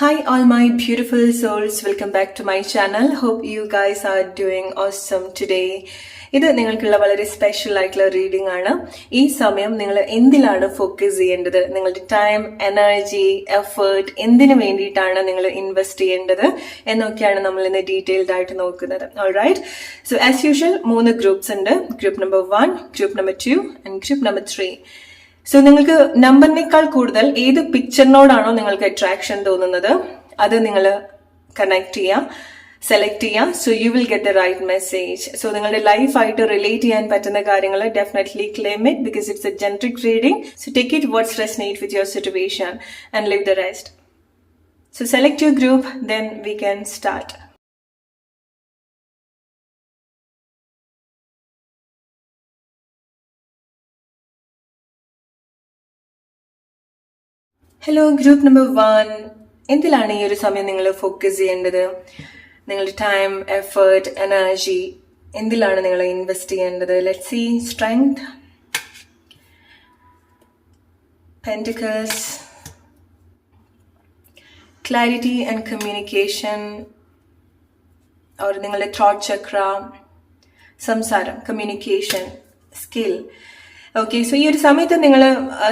Hi all my beautiful souls, welcome back to my channel. Hope you guys are doing awesome today. ഇത് നിങ്ങൾക്കുള്ള വളരെ special ആയിട്ടുള്ള reading ആണ്. ഈ സമയം നിങ്ങൾ എന്തിലാണ് ഫോക്കസ് ചെയ്യേണ്ടത്, നിങ്ങളുടെ ടൈം, എനർജി, എഫേർട്ട് എന്തിനു വേണ്ടിയിട്ടാണ് നിങ്ങൾ ഇൻവെസ്റ്റ് ചെയ്യേണ്ടത് എന്നൊക്കെയാണ് നമ്മൾ ഇന്ന് ഡീറ്റെയിൽഡ് ആയിട്ട് നോക്കുന്നത്. Alright, so as usual 3 groups ഉണ്ട്. Group number 1, group number 2 and group number 3. So നിങ്ങൾക്ക് നമ്പറിനേക്കാൾ കൂടുതൽ ഏത് പിക്ചറിനോടാണോ നിങ്ങൾക്ക് അട്രാക്ഷൻ തോന്നുന്നത് അത് നിങ്ങൾ കണക്ട് ചെയ്യാം, സെലക്ട് ചെയ്യാം. So you will get the right message. So നിങ്ങളുടെ ലൈഫായിട്ട് റിലേറ്റ് ചെയ്യാൻ പറ്റുന്ന കാര്യങ്ങൾ definitely claim it because it's a generic reading. So take it what's resonate with your situation and leave the rest. So select your group, then we can start. Hello, group number 1. എന്തിലാണ് ഈ ഒരു സമയം നിങ്ങൾ focus ചെയ്യേണ്ടത്? നിങ്ങളുടെ time, effort, energy എന്തിലാണ് നിങ്ങൾ invest ചെയ്യേണ്ടത്? Let's see. Strength, pentacles, clarity and communication, or നിങ്ങളുടെ തോട്ട് ചക്ര, സംസാരം, കമ്മ്യൂണിക്കേഷൻ, സ്കിൽ. ഓക്കെ, സോ ഈ ഒരു സമയത്ത് നിങ്ങൾ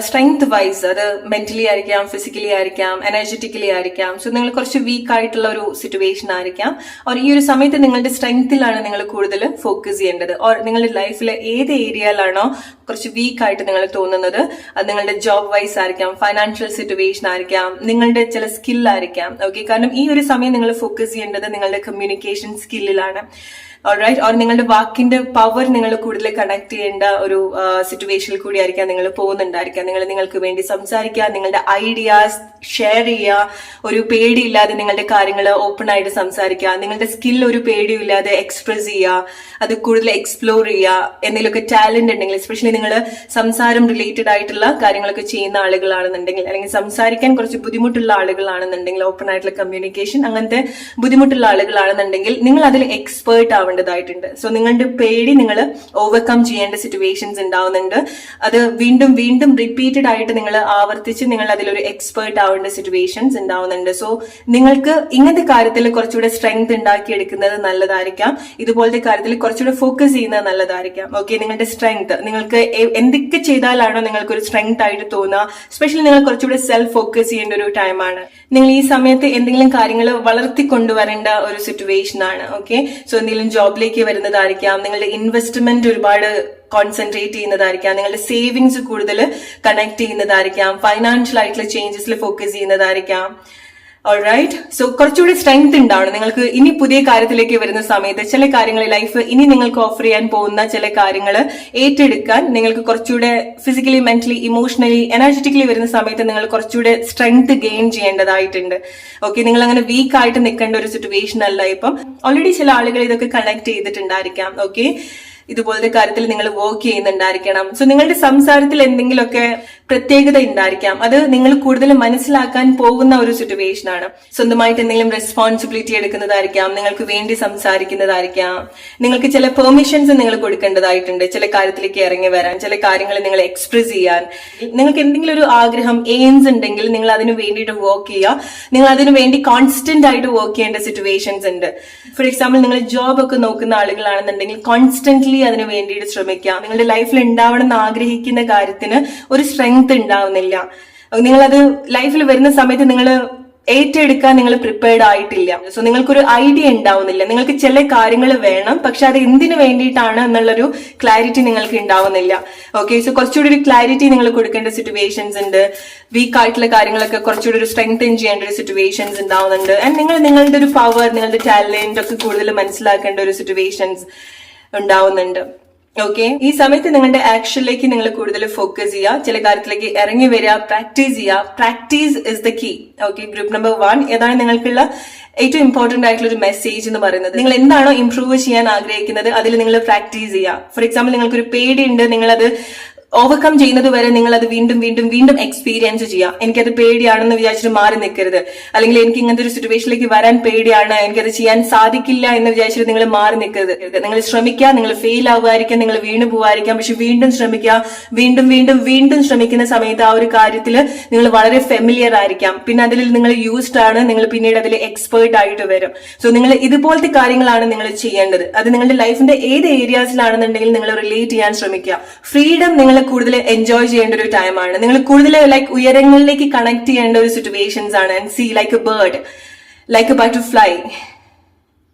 സ്ട്രെങ്ത് വൈസ്, അത് മെന്റലി ആയിരിക്കാം, ഫിസിക്കലി ആയിരിക്കാം, എനർജറ്റിക്കലി ആയിരിക്കാം. സോ നിങ്ങൾ കുറച്ച് വീക്ക് ആയിട്ടുള്ള ഒരു സിറ്റുവേഷൻ ആയിരിക്കാം. ഓർ ഈ ഒരു സമയത്ത് നിങ്ങളുടെ സ്ട്രെങ്ത്തിലാണ് നിങ്ങൾ കൂടുതൽ ഫോക്കസ് ചെയ്യേണ്ടത്. ഓർ നിങ്ങളുടെ ലൈഫിലെ ഏത് ഏരിയയിലാണോ കുറച്ച് വീക്ക് ആയിട്ട് നിങ്ങൾ തോന്നുന്നത്, അത് നിങ്ങളുടെ ജോബ് വൈസ് ആയിരിക്കാം, ഫൈനാൻഷ്യൽ സിറ്റുവേഷൻ ആയിരിക്കാം, നിങ്ങളുടെ ചില സ്കില്ലായിരിക്കാം. ഓക്കെ, കാരണം ഈ ഒരു സമയം നിങ്ങൾ ഫോക്കസ് ചെയ്യേണ്ടത് നിങ്ങളുടെ കമ്മ്യൂണിക്കേഷൻ സ്കില്ലിലാണ്. ഓൾറൈറ്റ്, ഓർ നിങ്ങളുടെ വാക്കിന്റെ പവർ നിങ്ങൾ കൂടുതൽ കണക്ട് ചെയ്യേണ്ട ഒരു സിറ്റുവേഷനിൽ കൂടി ആയിരിക്കാം നിങ്ങൾ പോകുന്നുണ്ടായിരിക്കാം. നിങ്ങൾക്ക് വേണ്ടി സംസാരിക്കുക, നിങ്ങളുടെ ഐഡിയാസ് ഷെയർ ചെയ്യുക, ഒരു പേടിയില്ലാതെ നിങ്ങളുടെ കാര്യങ്ങൾ ഓപ്പൺ ആയിട്ട് സംസാരിക്കുക, നിങ്ങളുടെ സ്കിൽ ഒരു പേടിയില്ലാതെ എക്സ്പ്രസ് ചെയ്യുക, അത് കൂടുതൽ എക്സ്പ്ലോർ ചെയ്യുക. എന്തെങ്കിലുമൊക്കെ ടാലന്റ് ഉണ്ടെങ്കിൽ, എസ്പെഷ്യലി നിങ്ങൾ സംസാരം റിലേറ്റഡ് ആയിട്ടുള്ള കാര്യങ്ങളൊക്കെ ചെയ്യുന്ന ആളുകളാണെന്നുണ്ടെങ്കിൽ, അല്ലെങ്കിൽ സംസാരിക്കാൻ കുറച്ച് ബുദ്ധിമുട്ടുള്ള ആളുകളാണെന്നുണ്ടെങ്കിൽ, ഓപ്പൺ ആയിട്ടുള്ള കമ്മ്യൂണിക്കേഷൻ അങ്ങനത്തെ ബുദ്ധിമുട്ടുള്ള ആളുകളാണെന്നുണ്ടെങ്കിൽ നിങ്ങൾ അതിൽ എക്സ്പേർട്ട് ആവേണ്ടതായിട്ടുണ്ട്. സോ നിങ്ങളുടെ പേടി നിങ്ങൾ ഓവർകം ചെയ്യേണ്ട സിറ്റുവേഷൻസ് ഉണ്ടാവുന്നുണ്ട്. അത് വീണ്ടും വീണ്ടും റിപ്പീറ്റഡ് ആയിട്ട് നിങ്ങൾ ആവർത്തിച്ച് നിങ്ങൾ അതിലൊരു എക്സ്പേർട്ട് ആവേണ്ട സിറ്റുവേഷൻസ് ഉണ്ടാവുന്നുണ്ട്. സോ നിങ്ങൾക്ക് ഇങ്ങനത്തെ കാര്യത്തിൽ കുറച്ചുകൂടെ സ്ട്രെങ്ത് ഉണ്ടാക്കിയെടുക്കുന്നത് നല്ലതായിരിക്കാം. ഇതുപോലത്തെ കാര്യത്തിൽ കുറച്ചുകൂടെ ഫോക്കസ് ചെയ്യുന്നത് നല്ലതായിരിക്കാം. ഓക്കെ, നിങ്ങളുടെ സ്ട്രെങ്ത്, നിങ്ങൾക്ക് എന്തൊക്കെ ചെയ്താലാണോ നിങ്ങൾക്ക് ഒരു സ്ട്രെങ്ത് ആയിട്ട് തോന്നുക, സ്പെഷ്യലി നിങ്ങൾ കുറച്ചുകൂടെ സെൽഫ് ഫോക്കസ് ചെയ്യേണ്ട ഒരു ടൈമാണ്. നിങ്ങൾ ഈ സമയത്ത് എന്തെങ്കിലും കാര്യങ്ങൾ വളർത്തിക്കൊണ്ടുവരേണ്ട ഒരു സിറ്റുവേഷൻ ആണ്. ഓക്കെ, സോ എന്തെങ്കിലും ജോബിലേക്ക് വരുന്നതായിരിക്കാം, നിങ്ങളുടെ ഇൻവെസ്റ്റ്മെന്റ് ഒരുപാട് കോൺസെൻട്രേറ്റ് ചെയ്യുന്നതായിരിക്കാം, നിങ്ങളുടെ സേവിങ്സ് കൂടുതൽ കണക്ട് ചെയ്യുന്നതായിരിക്കാം, ഫൈനാൻഷ്യൽ ആയിട്ടുള്ള ചേഞ്ചസിൽ ഫോക്കസ് ചെയ്യുന്നതായിരിക്കാം. ഓൾറൈറ്റ്, സോ കുറച്ചുകൂടി സ്ട്രെങ്ത് ഉണ്ടാവണം നിങ്ങൾക്ക്. ഇനി പുതിയ കാര്യത്തിലേക്ക് വരുന്ന സമയത്ത് ചില കാര്യങ്ങൾ, ലൈഫ് ഇനി നിങ്ങൾക്ക് ഓഫർ ചെയ്യാൻ പോകുന്ന ചില കാര്യങ്ങൾ ഏറ്റെടുക്കാൻ നിങ്ങൾക്ക് കുറച്ചുകൂടെ ഫിസിക്കലി, മെന്റലി, ഇമോഷണലി, എനർജറ്റിക്കലി വരുന്ന സമയത്ത് നിങ്ങൾ കുറച്ചുകൂടെ സ്ട്രെങ്ത് ഗെയിൻ ചെയ്യേണ്ടതായിട്ടുണ്ട്. ഓക്കെ, നിങ്ങൾ അങ്ങനെ വീക്ക് ആയിട്ട് നിൽക്കേണ്ട ഒരു സിറ്റുവേഷൻ അല്ല ഇപ്പം. ഓൾറെഡി ചില ആളുകൾ ഇതൊക്കെ കണക്ട് ചെയ്തിട്ടുണ്ടായിരിക്കാം. ഓക്കെ, ഇതുപോലത്തെ കാര്യത്തിൽ നിങ്ങൾ വർക്ക് ചെയ്യുന്നുണ്ടായിരിക്കണം. സോ നിങ്ങളുടെ സംസാരത്തിൽ എന്തെങ്കിലുമൊക്കെ പ്രത്യേകത ഉണ്ടായിരിക്കാം. അത് നിങ്ങൾ കൂടുതൽ മനസ്സിലാക്കാൻ പോകുന്ന ഒരു സിറ്റുവേഷൻ ആണ്. സ്വന്തമായിട്ട് എന്തെങ്കിലും റെസ്പോൺസിബിലിറ്റി എടുക്കുന്നതായിരിക്കാം, നിങ്ങൾക്ക് വേണ്ടി സംസാരിക്കുന്നതായിരിക്കാം, നിങ്ങൾക്ക് ചില പെർമിഷൻസ് നിങ്ങൾ കൊടുക്കേണ്ടതായിട്ടുണ്ട് ചില കാര്യത്തിലേക്ക് ഇറങ്ങി വരാൻ, ചില കാര്യങ്ങൾ നിങ്ങൾ എക്സ്പ്രസ് ചെയ്യാൻ. നിങ്ങൾക്ക് എന്തെങ്കിലും ഒരു ആഗ്രഹം, എയിംസ് ഉണ്ടെങ്കിൽ നിങ്ങൾ അതിനു വേണ്ടിയിട്ട് വർക്ക് ചെയ്യുക. നിങ്ങൾ അതിനു വേണ്ടി കോൺസ്റ്റന്റ് ആയിട്ട് വർക്ക് ചെയ്യേണ്ട സിറ്റുവേഷൻസ് ഉണ്ട്. ഫോർ എക്സാമ്പിൾ, നിങ്ങൾ ജോബ് ഒക്കെ നോക്കുന്ന ആളുകളാണെന്നുണ്ടെങ്കിൽ കോൺസ്റ്റന്റ്ലി അതിന് വേണ്ടിയിട്ട് ശ്രമിക്കാം. നിങ്ങളുടെ ലൈഫിൽ ഉണ്ടാവണം എന്ന് ആഗ്രഹിക്കുന്ന കാര്യത്തിന് ഒരു സ്ട്രെങ്ത് ഉണ്ടാവുന്നില്ല. നിങ്ങളത് ലൈഫിൽ വരുന്ന സമയത്ത് നിങ്ങൾ ഏറ്റെടുക്കാൻ നിങ്ങൾ പ്രിപ്പയർഡ് ആയിട്ടില്ല. സോ നിങ്ങൾക്കൊരു ഐഡിയ ഉണ്ടാവുന്നില്ല. നിങ്ങൾക്ക് ചില കാര്യങ്ങൾ വേണം, പക്ഷെ അത് എന്തിനു വേണ്ടിയിട്ടാണ് എന്നുള്ളൊരു ക്ലാരിറ്റി നിങ്ങൾക്ക് ഉണ്ടാവുന്നില്ല. ഓക്കെ, സോ കുറച്ചുകൂടി ഒരു ക്ലാരിറ്റി നിങ്ങൾ കൊടുക്കേണ്ട സിറ്റുവേഷൻസ് ഉണ്ട്. വീക്ക് ആയിട്ടുള്ള കാര്യങ്ങളൊക്കെ കുറച്ചുകൂടി ഒരു സ്ട്രെങ്തൻ ചെയ്യേണ്ട ഒരു സിറ്റുവേഷൻസ് ഉണ്ടാവുന്നുണ്ട്. ആൻഡ് നിങ്ങൾ നിങ്ങളുടെ ഒരു പവർ, നിങ്ങളുടെ ടാലന്റ് ഒക്കെ കൂടുതൽ മനസ്സിലാക്കേണ്ട ഒരു സിറ്റുവേഷൻസ് ഉണ്ടാവുന്നുണ്ട്. ഓക്കെ, ഈ സമയത്ത് നിങ്ങളുടെ ആക്ഷനിലേക്ക് നിങ്ങൾ കൂടുതൽ ഫോക്കസ് ചെയ്യുക, ചില കാര്യത്തിലേക്ക് ഇറങ്ങി വരിക, പ്രാക്ടീസ് ചെയ്യുക. Practice is the key. Okay, group number 1, ഏതാണ് നിങ്ങൾക്കുള്ള ഏറ്റവും ഇമ്പോർട്ടന്റ് ആയിട്ടുള്ള ഒരു മെസ്സേജ് എന്ന് പറയുന്നത്? നിങ്ങൾ എന്താണോ ഇംപ്രൂവ് ചെയ്യാൻ ആഗ്രഹിക്കുന്നത് അതിൽ നിങ്ങൾ പ്രാക്ടീസ് ചെയ്യുക. ഫോർ എക്സാമ്പിൾ, നിങ്ങൾക്കൊരു പേടിയുണ്ട്, നിങ്ങളത് ഓവർകം ചെയ്യുന്നത് വരെ നിങ്ങൾ അത് വീണ്ടും വീണ്ടും വീണ്ടും എക്സ്പീരിയൻസ് ചെയ്യാം. എനിക്കത് പേടിയാണെന്ന് വിചാരിച്ചിട്ട് മാറി നിൽക്കരുത്. അല്ലെങ്കിൽ എനിക്ക് ഇങ്ങനത്തെ ഒരു സിറ്റുവേഷനിലേക്ക് വരാൻ പേടിയാണ്, എനിക്കത് ചെയ്യാൻ സാധിക്കില്ല എന്ന് വിചാരിച്ചിട്ട് നിങ്ങൾ മാറി നിൽക്കരുത്. നിങ്ങൾ ശ്രമിക്കുക, നിങ്ങൾ ഫെയിൽ ആവുമായിരിക്കാം, നിങ്ങൾ വീണു പോവായിരിക്കാം, പക്ഷെ വീണ്ടും ശ്രമിക്കുക. വീണ്ടും വീണ്ടും വീണ്ടും ശ്രമിക്കുന്ന സമയത്ത് ആ ഒരു കാര്യത്തിൽ നിങ്ങൾ വളരെ ഫെമിലിയർ ആയിരിക്കാം. പിന്നെ അതിൽ നിങ്ങൾ യൂസ്ഡ് ആണ്, നിങ്ങൾ പിന്നീട് അതിൽ എക്സ്പേർട്ട് ആയിട്ട് വരും. സോ നിങ്ങൾ ഇതുപോലത്തെ കാര്യങ്ങളാണ് നിങ്ങൾ ചെയ്യേണ്ടത്. അത് നിങ്ങളുടെ ലൈഫിന്റെ ഏത് ഏരിയാസിലാണെന്നുണ്ടെങ്കിൽ നിങ്ങൾ റിലേറ്റ് ചെയ്യാൻ ശ്രമിക്കുക. ഫ്രീഡം നിങ്ങൾ കൂടുതൽ എൻജോയ് ചെയ്യേണ്ട ഒരു ടൈമാണ്. നിങ്ങൾ കൂടുതൽ ഉയരങ്ങളിലേക്ക് കണക്ട് ചെയ്യേണ്ട ഒരു സിറ്റുവേഷൻസ് ആണ്. And see like a bird, like a butterfly.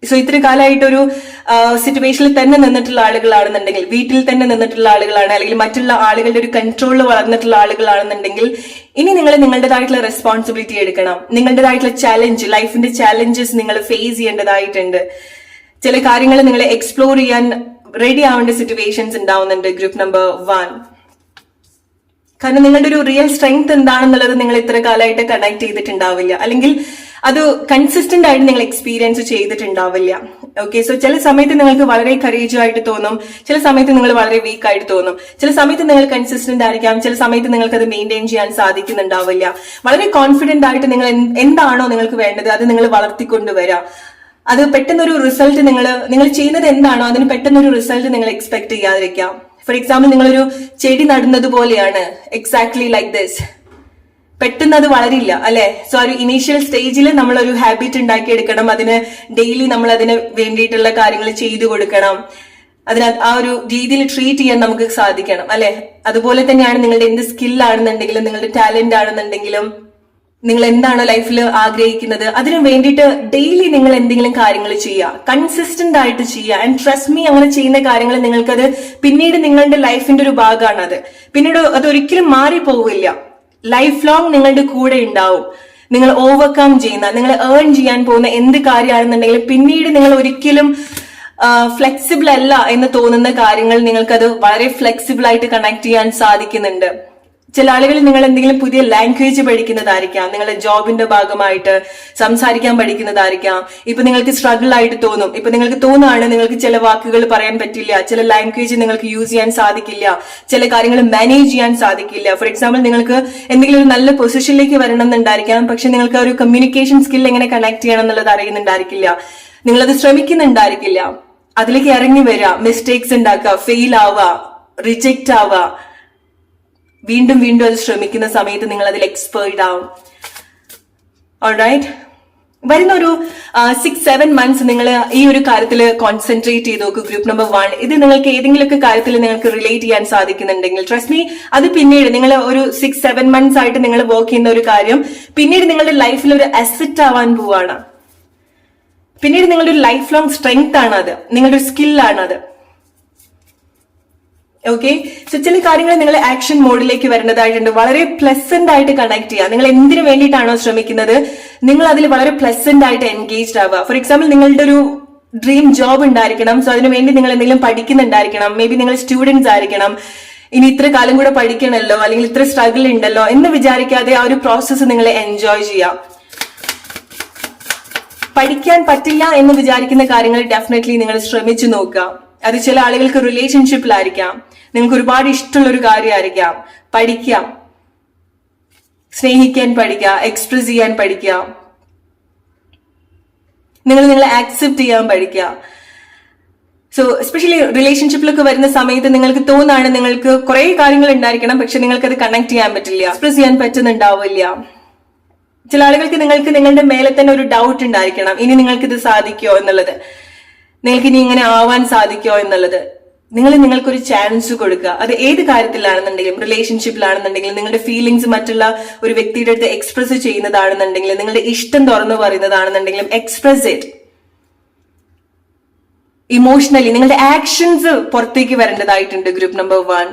So ഇത്ര കാലമായിട്ടൊരു സിറ്റുവേഷനിൽ തന്നെ നിന്നിട്ടുള്ള ആളുകളാണെന്നുണ്ടെങ്കിൽ, വീട്ടിൽ തന്നെ നിന്നിട്ടുള്ള ആളുകളാണ്, അല്ലെങ്കിൽ മറ്റുള്ള ആളുകളുടെ ഒരു കൺട്രോളിൽ വളർന്നിട്ടുള്ള ആളുകളാണെന്നുണ്ടെങ്കിൽ, ഇനി നിങ്ങൾ നിങ്ങളുടേതായിട്ടുള്ള റെസ്പോൺസിബിലിറ്റി എടുക്കണം. നിങ്ങളുടേതായിട്ടുള്ള ചാലഞ്ച്, ലൈഫിന്റെ ചാലഞ്ചസ് നിങ്ങൾ ഫേസ് ചെയ്യേണ്ടതായിട്ടുണ്ട്. ചില കാര്യങ്ങൾ നിങ്ങൾ എക്സ്പ്ലോർ ചെയ്യാൻ റെഡി ആവേണ്ട സിറ്റുവേഷൻസ് ഉണ്ടാവുന്നുണ്ട്. ഗ്രൂപ്പ് നമ്പർ 1, കാരണം നിങ്ങളുടെ ഒരു റിയൽ സ്ട്രെങ്ത് എന്താണെന്നുള്ളത് നിങ്ങൾ ഇത്ര കാലമായിട്ട് കണക്ട് ചെയ്തിട്ടുണ്ടാവില്ല, അല്ലെങ്കിൽ അത് കൺസിസ്റ്റന്റ് ആയിട്ട് നിങ്ങൾ എക്സ്പീരിയൻസ് ചെയ്തിട്ടുണ്ടാവില്ല. ഓക്കെ, സോ ചില സമയത്ത് നിങ്ങൾക്ക് വളരെ കറേജ് ആയിട്ട് തോന്നും, ചില സമയത്ത് നിങ്ങൾ വളരെ വീക്ക് ആയിട്ട് തോന്നും, ചില സമയത്ത് നിങ്ങൾ കൺസിസ്റ്റന്റ് ആയിരിക്കാം, ചില സമയത്ത് നിങ്ങൾക്ക് അത് മെയിൻറ്റെയിൻ ചെയ്യാൻ സാധിക്കുന്നുണ്ടാവില്ല. വളരെ കോൺഫിഡന്റ് ആയിട്ട് നിങ്ങൾ എന്താണോ നിങ്ങൾക്ക് വേണ്ടത് അത് നിങ്ങൾ വളർത്തിക്കൊണ്ടുവരാം. അത് പെട്ടെന്നൊരു റിസൾട്ട് നിങ്ങൾ ചെയ്യുന്നത് എന്താണോ അതിന് പെട്ടെന്നൊരു റിസൾട്ട് നിങ്ങൾ എക്സ്പെക്ട് ചെയ്യാതിരിക്കാം. ഫോർ എക്സാമ്പിൾ, നിങ്ങളൊരു ചെടി നടുന്നത് പോലെയാണ്. Exactly like this. പെട്ടെന്ന് അത് വളരില്ല അല്ലെ. സോ ഒരു ഇനീഷ്യൽ സ്റ്റേജിൽ നമ്മൾ ഒരു ഹാബിറ്റ് ഉണ്ടാക്കിയെടുക്കണം. അതിന് ഡെയിലി നമ്മൾ അതിന് വേണ്ടിയിട്ടുള്ള കാര്യങ്ങൾ ചെയ്തു കൊടുക്കണം. ആ ഒരു രീതിയിൽ ട്രീറ്റ് ചെയ്യാൻ നമുക്ക് സാധിക്കണം അല്ലെ. അതുപോലെ തന്നെയാണ് നിങ്ങളുടെ എന്ത് സ്കില്ലാണെന്നുണ്ടെങ്കിലും, നിങ്ങളുടെ ടാലന്റ് ആണെന്നുണ്ടെങ്കിലും, നിങ്ങൾ എന്താണോ ലൈഫിൽ ആഗ്രഹിക്കുന്നത് അതിനു വേണ്ടിയിട്ട് ഡെയിലി നിങ്ങൾ എന്തെങ്കിലും കാര്യങ്ങൾ ചെയ്യുക, കൺസിസ്റ്റന്റ് ആയിട്ട് ചെയ്യുക. ആൻഡ് ട്രസ്റ്റ് മീ, അങ്ങനെ ചെയ്യുന്ന കാര്യങ്ങൾ നിങ്ങൾക്കത് പിന്നീട് നിങ്ങളുടെ ലൈഫിന്റെ ഒരു ഭാഗമാണ്. അത് പിന്നീട് അതൊരിക്കലും മാറിപ്പോവില്ല. ലൈഫ് ലോങ് നിങ്ങളുടെ കൂടെ ഉണ്ടാവും. നിങ്ങൾ ഓവർകം ചെയ്യുന്ന, നിങ്ങൾ ഏൺ ചെയ്യാൻ പോകുന്ന എന്ത് കാര്യമാണെന്നുണ്ടെങ്കിലും പിന്നീട് നിങ്ങൾ ഒരിക്കലും ഫ്ലെക്സിബിൾ അല്ല എന്ന് തോന്നുന്ന കാര്യങ്ങൾ നിങ്ങൾക്കത് വളരെ ഫ്ലെക്സിബിൾ ആയിട്ട് കണക്ട് ചെയ്യാൻ സാധിക്കുന്നുണ്ട്. ചില ആളുകൾ നിങ്ങൾ എന്തെങ്കിലും പുതിയ ലാംഗ്വേജ് പഠിക്കുന്നതായിരിക്കാം, നിങ്ങളുടെ ജോബിന്റെ ഭാഗമായിട്ട് സംസാരിക്കാൻ പഠിക്കുന്നതായിരിക്കാം. ഇപ്പൊ നിങ്ങൾക്ക് സ്ട്രഗിൾ ആയിട്ട് തോന്നും. ഇപ്പൊ നിങ്ങൾക്ക് തോന്നുകയാണ് നിങ്ങൾക്ക് ചില വാക്കുകൾ പറയാൻ പറ്റില്ല, ചില ലാംഗ്വേജ് നിങ്ങൾക്ക് യൂസ് ചെയ്യാൻ സാധിക്കില്ല, ചില കാര്യങ്ങൾ മാനേജ് ചെയ്യാൻ സാധിക്കില്ല. ഫോർ എക്സാമ്പിൾ, നിങ്ങൾക്ക് എന്തെങ്കിലും ഒരു നല്ല പൊസിഷനിലേക്ക് വരണം എന്നുണ്ടായിരിക്കാം, പക്ഷെ നിങ്ങൾക്ക് ഒരു കമ്മ്യൂണിക്കേഷൻ സ്കിൽ എങ്ങനെ കണക്ട് ചെയ്യണം എന്നുള്ളത് അറിയുന്നുണ്ടായിരിക്കില്ല, നിങ്ങളത് ശ്രമിക്കുന്നുണ്ടായിരിക്കില്ല. അതിലേക്ക് ഇറങ്ങി വരിക, മിസ്റ്റേക്സ് ഉണ്ടാക്കുക, ഫെയിൽ ആവുക, റിജക്റ്റ് ആവുക, വീണ്ടും വീണ്ടും അത് ശ്രമിക്കുന്ന സമയത്ത് നിങ്ങൾ അതിൽ എക്സ്പേർട്ട് ആവും. ഓൾറൈറ്റ്, വരുന്ന ഒരു 6-7 months നിങ്ങൾ ഈ ഒരു കാര്യത്തിൽ കോൺസെൻട്രേറ്റ് ചെയ്ത് നോക്കൂ. ഗ്രൂപ്പ് നമ്പർ 1, ഇത് നിങ്ങൾക്ക് ഏതെങ്കിലുമൊക്കെ കാര്യത്തിൽ നിങ്ങൾക്ക് റിലേറ്റ് ചെയ്യാൻ സാധിക്കുന്നുണ്ടെങ്കിൽ ട്രസ്റ്റ് മീ, അത് പിന്നീട് നിങ്ങൾ ഒരു 6-7 months ആയിട്ട് നിങ്ങൾ വർക്ക് ചെയ്യുന്ന ഒരു കാര്യം പിന്നീട് നിങ്ങളുടെ ലൈഫിൽ ഒരു അസറ്റ് ആവാൻ പോവാണ്. പിന്നീട് നിങ്ങളുടെ ഒരു ലൈഫ് ലോങ് സ്ട്രെങ്ത് ആണ് അത്, നിങ്ങളുടെ ഒരു സ്കില്ലാണത്. ഓക്കെ, സോ ചില കാര്യങ്ങൾ നിങ്ങൾ ആക്ഷൻ മോഡിലേക്ക് വരേണ്ടതായിട്ടുണ്ട്. വളരെ പ്ലസന്റ് ആയിട്ട് കണക്ട് ചെയ്യുക. നിങ്ങൾ എന്തിനു വേണ്ടിയിട്ടാണോ ശ്രമിക്കുന്നത് നിങ്ങൾ അതിൽ വളരെ പ്ലസന്റ് ആയിട്ട് എൻഗേജ്ഡ് ആവുക. ഫോർ എക്സാമ്പിൾ, നിങ്ങളുടെ ഒരു ഡ്രീം ജോബ് ഉണ്ടായിരിക്കണം. സോ അതിനുവേണ്ടി നിങ്ങൾ എന്തെങ്കിലും പഠിക്കുന്നുണ്ടായിരിക്കണം. മേ ബി നിങ്ങൾ സ്റ്റുഡൻസ് ആയിരിക്കണം. ഇനി ഇത്ര കാലം കൂടെ പഠിക്കണമല്ലോ, അല്ലെങ്കിൽ ഇത്ര സ്ട്രഗിൾ ഉണ്ടല്ലോ എന്ന് വിചാരിക്കാതെ ആ ഒരു പ്രോസസ്സ് നിങ്ങൾ എൻജോയ് ചെയ്യാം. പഠിക്കാൻ പറ്റില്ല എന്ന് വിചാരിക്കുന്ന കാര്യങ്ങൾ ഡെഫിനറ്റ്ലി നിങ്ങൾ ശ്രമിച്ചു നോക്കുക. അത് ചില ആളുകൾക്ക് റിലേഷൻഷിപ്പിലായിരിക്കാം, നിങ്ങൾക്ക് ഒരുപാട് ഇഷ്ടമുള്ള ഒരു കാര്യമായിരിക്കാം. പഠിക്കാം, സ്നേഹിക്കാൻ പഠിക്കുക, എക്സ്പ്രസ് ചെയ്യാൻ പഠിക്കുക, നിങ്ങളെ ആക്സെപ്റ്റ് ചെയ്യാൻ പഠിക്കുക. സോ എസ്പെഷ്യലി റിലേഷൻഷിപ്പിലൊക്കെ വരുന്ന സമയത്ത് നിങ്ങൾക്ക് തോന്നാണ് നിങ്ങൾക്ക് കുറെ കാര്യങ്ങൾ ഉണ്ടായിരിക്കണം, പക്ഷെ നിങ്ങൾക്ക് അത് കണക്ട് ചെയ്യാൻ പറ്റില്ല, എക്സ്പ്രസ് ചെയ്യാൻ പറ്റുന്നുണ്ടാവില്ല. ചില ആളുകൾക്ക് നിങ്ങൾക്ക് നിങ്ങളുടെ മേലെ തന്നെ ഒരു ഡൗട്ട് ഉണ്ടായിരിക്കണം, ഇനി നിങ്ങൾക്ക് ഇത് സാധിക്കോ എന്നുള്ളത്, നിങ്ങൾക്ക് ഇനി ഇങ്ങനെ ആവാൻ സാധിക്കോ എന്നുള്ളത്. നിങ്ങൾക്കൊരു ചാൻസ് കൊടുക്കുക. അത് ഏത് കാര്യത്തിലാണെന്നുണ്ടെങ്കിലും, റിലേഷൻഷിപ്പിലാണെന്നുണ്ടെങ്കിലും, നിങ്ങളുടെ ഫീലിങ്സ് മറ്റുള്ള ഒരു വ്യക്തിയുടെ അടുത്ത് എക്സ്പ്രസ് ചെയ്യുന്നതാണെന്നുണ്ടെങ്കിലും, നിങ്ങളുടെ ഇഷ്ടം തുറന്നു പറയുന്നതാണെന്നുണ്ടെങ്കിലും, എക്സ്പ്രസ് ഇറ്റ് ഇമോഷണലി. നിങ്ങളുടെ ആക്ഷൻസ് പുറത്തേക്ക് വരേണ്ടതായിട്ടുണ്ട്. ഗ്രൂപ്പ് നമ്പർ 1,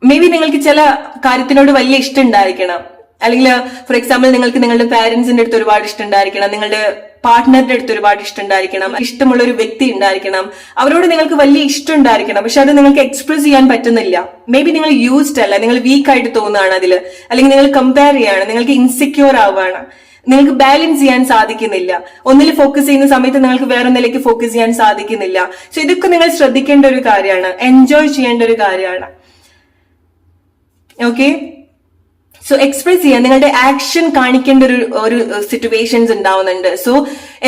മേ ബി നിങ്ങൾക്ക് ചില കാര്യത്തിനോട് വലിയ ഇഷ്ടം ഉണ്ടായിരിക്കണം, അല്ലെങ്കിൽ ഫോർ എക്സാമ്പിൾ നിങ്ങൾക്ക് നിങ്ങളുടെ പാരന്റ്സിന്റെ അടുത്ത് ഒരുപാട് ഇഷ്ടം ഉണ്ടായിരിക്കണം, നിങ്ങളുടെ പാർട്ട്ണറുടെ അടുത്ത് ഒരുപാട് ഇഷ്ടം ഉണ്ടായിരിക്കണം, ഇഷ്ടമുള്ള ഒരു വ്യക്തി ഉണ്ടായിരിക്കണം, അവരോട് നിങ്ങൾക്ക് വലിയ ഇഷ്ടം ഉണ്ടായിരിക്കണം, പക്ഷെ അത് നിങ്ങൾക്ക് എക്സ്പ്രസ് ചെയ്യാൻ പറ്റുന്നില്ല. മേ ബി നിങ്ങൾ യൂസ്ഡ് അല്ല, നിങ്ങൾ വീക്ക് ആയിട്ട് തോന്നുകയാണ് അതിൽ, അല്ലെങ്കിൽ നിങ്ങൾ കമ്പയർ ചെയ്യാണ്, നിങ്ങൾക്ക് ഇൻസെക്യൂർ ആവുകയാണ്, നിങ്ങൾക്ക് ബാലൻസ് ചെയ്യാൻ സാധിക്കുന്നില്ല. ഒന്നിൽ ഫോക്കസ് ചെയ്യുന്ന സമയത്ത് നിങ്ങൾക്ക് വേറൊന്നിലേക്ക് ഫോക്കസ് ചെയ്യാൻ സാധിക്കുന്നില്ല. സോ ഇതൊക്കെ നിങ്ങൾ ശ്രദ്ധിക്കേണ്ട ഒരു കാര്യമാണ്, എൻജോയ് ചെയ്യേണ്ട ഒരു കാര്യമാണ്. ഓക്കെ. സോ എക്സ്പ്രസ് ചെയ്യാൻ നിങ്ങളുടെ ആക്ഷൻ കാണിക്കേണ്ട ഒരു സിറ്റുവേഷൻസ് ഉണ്ടാവുന്നുണ്ട്. സോ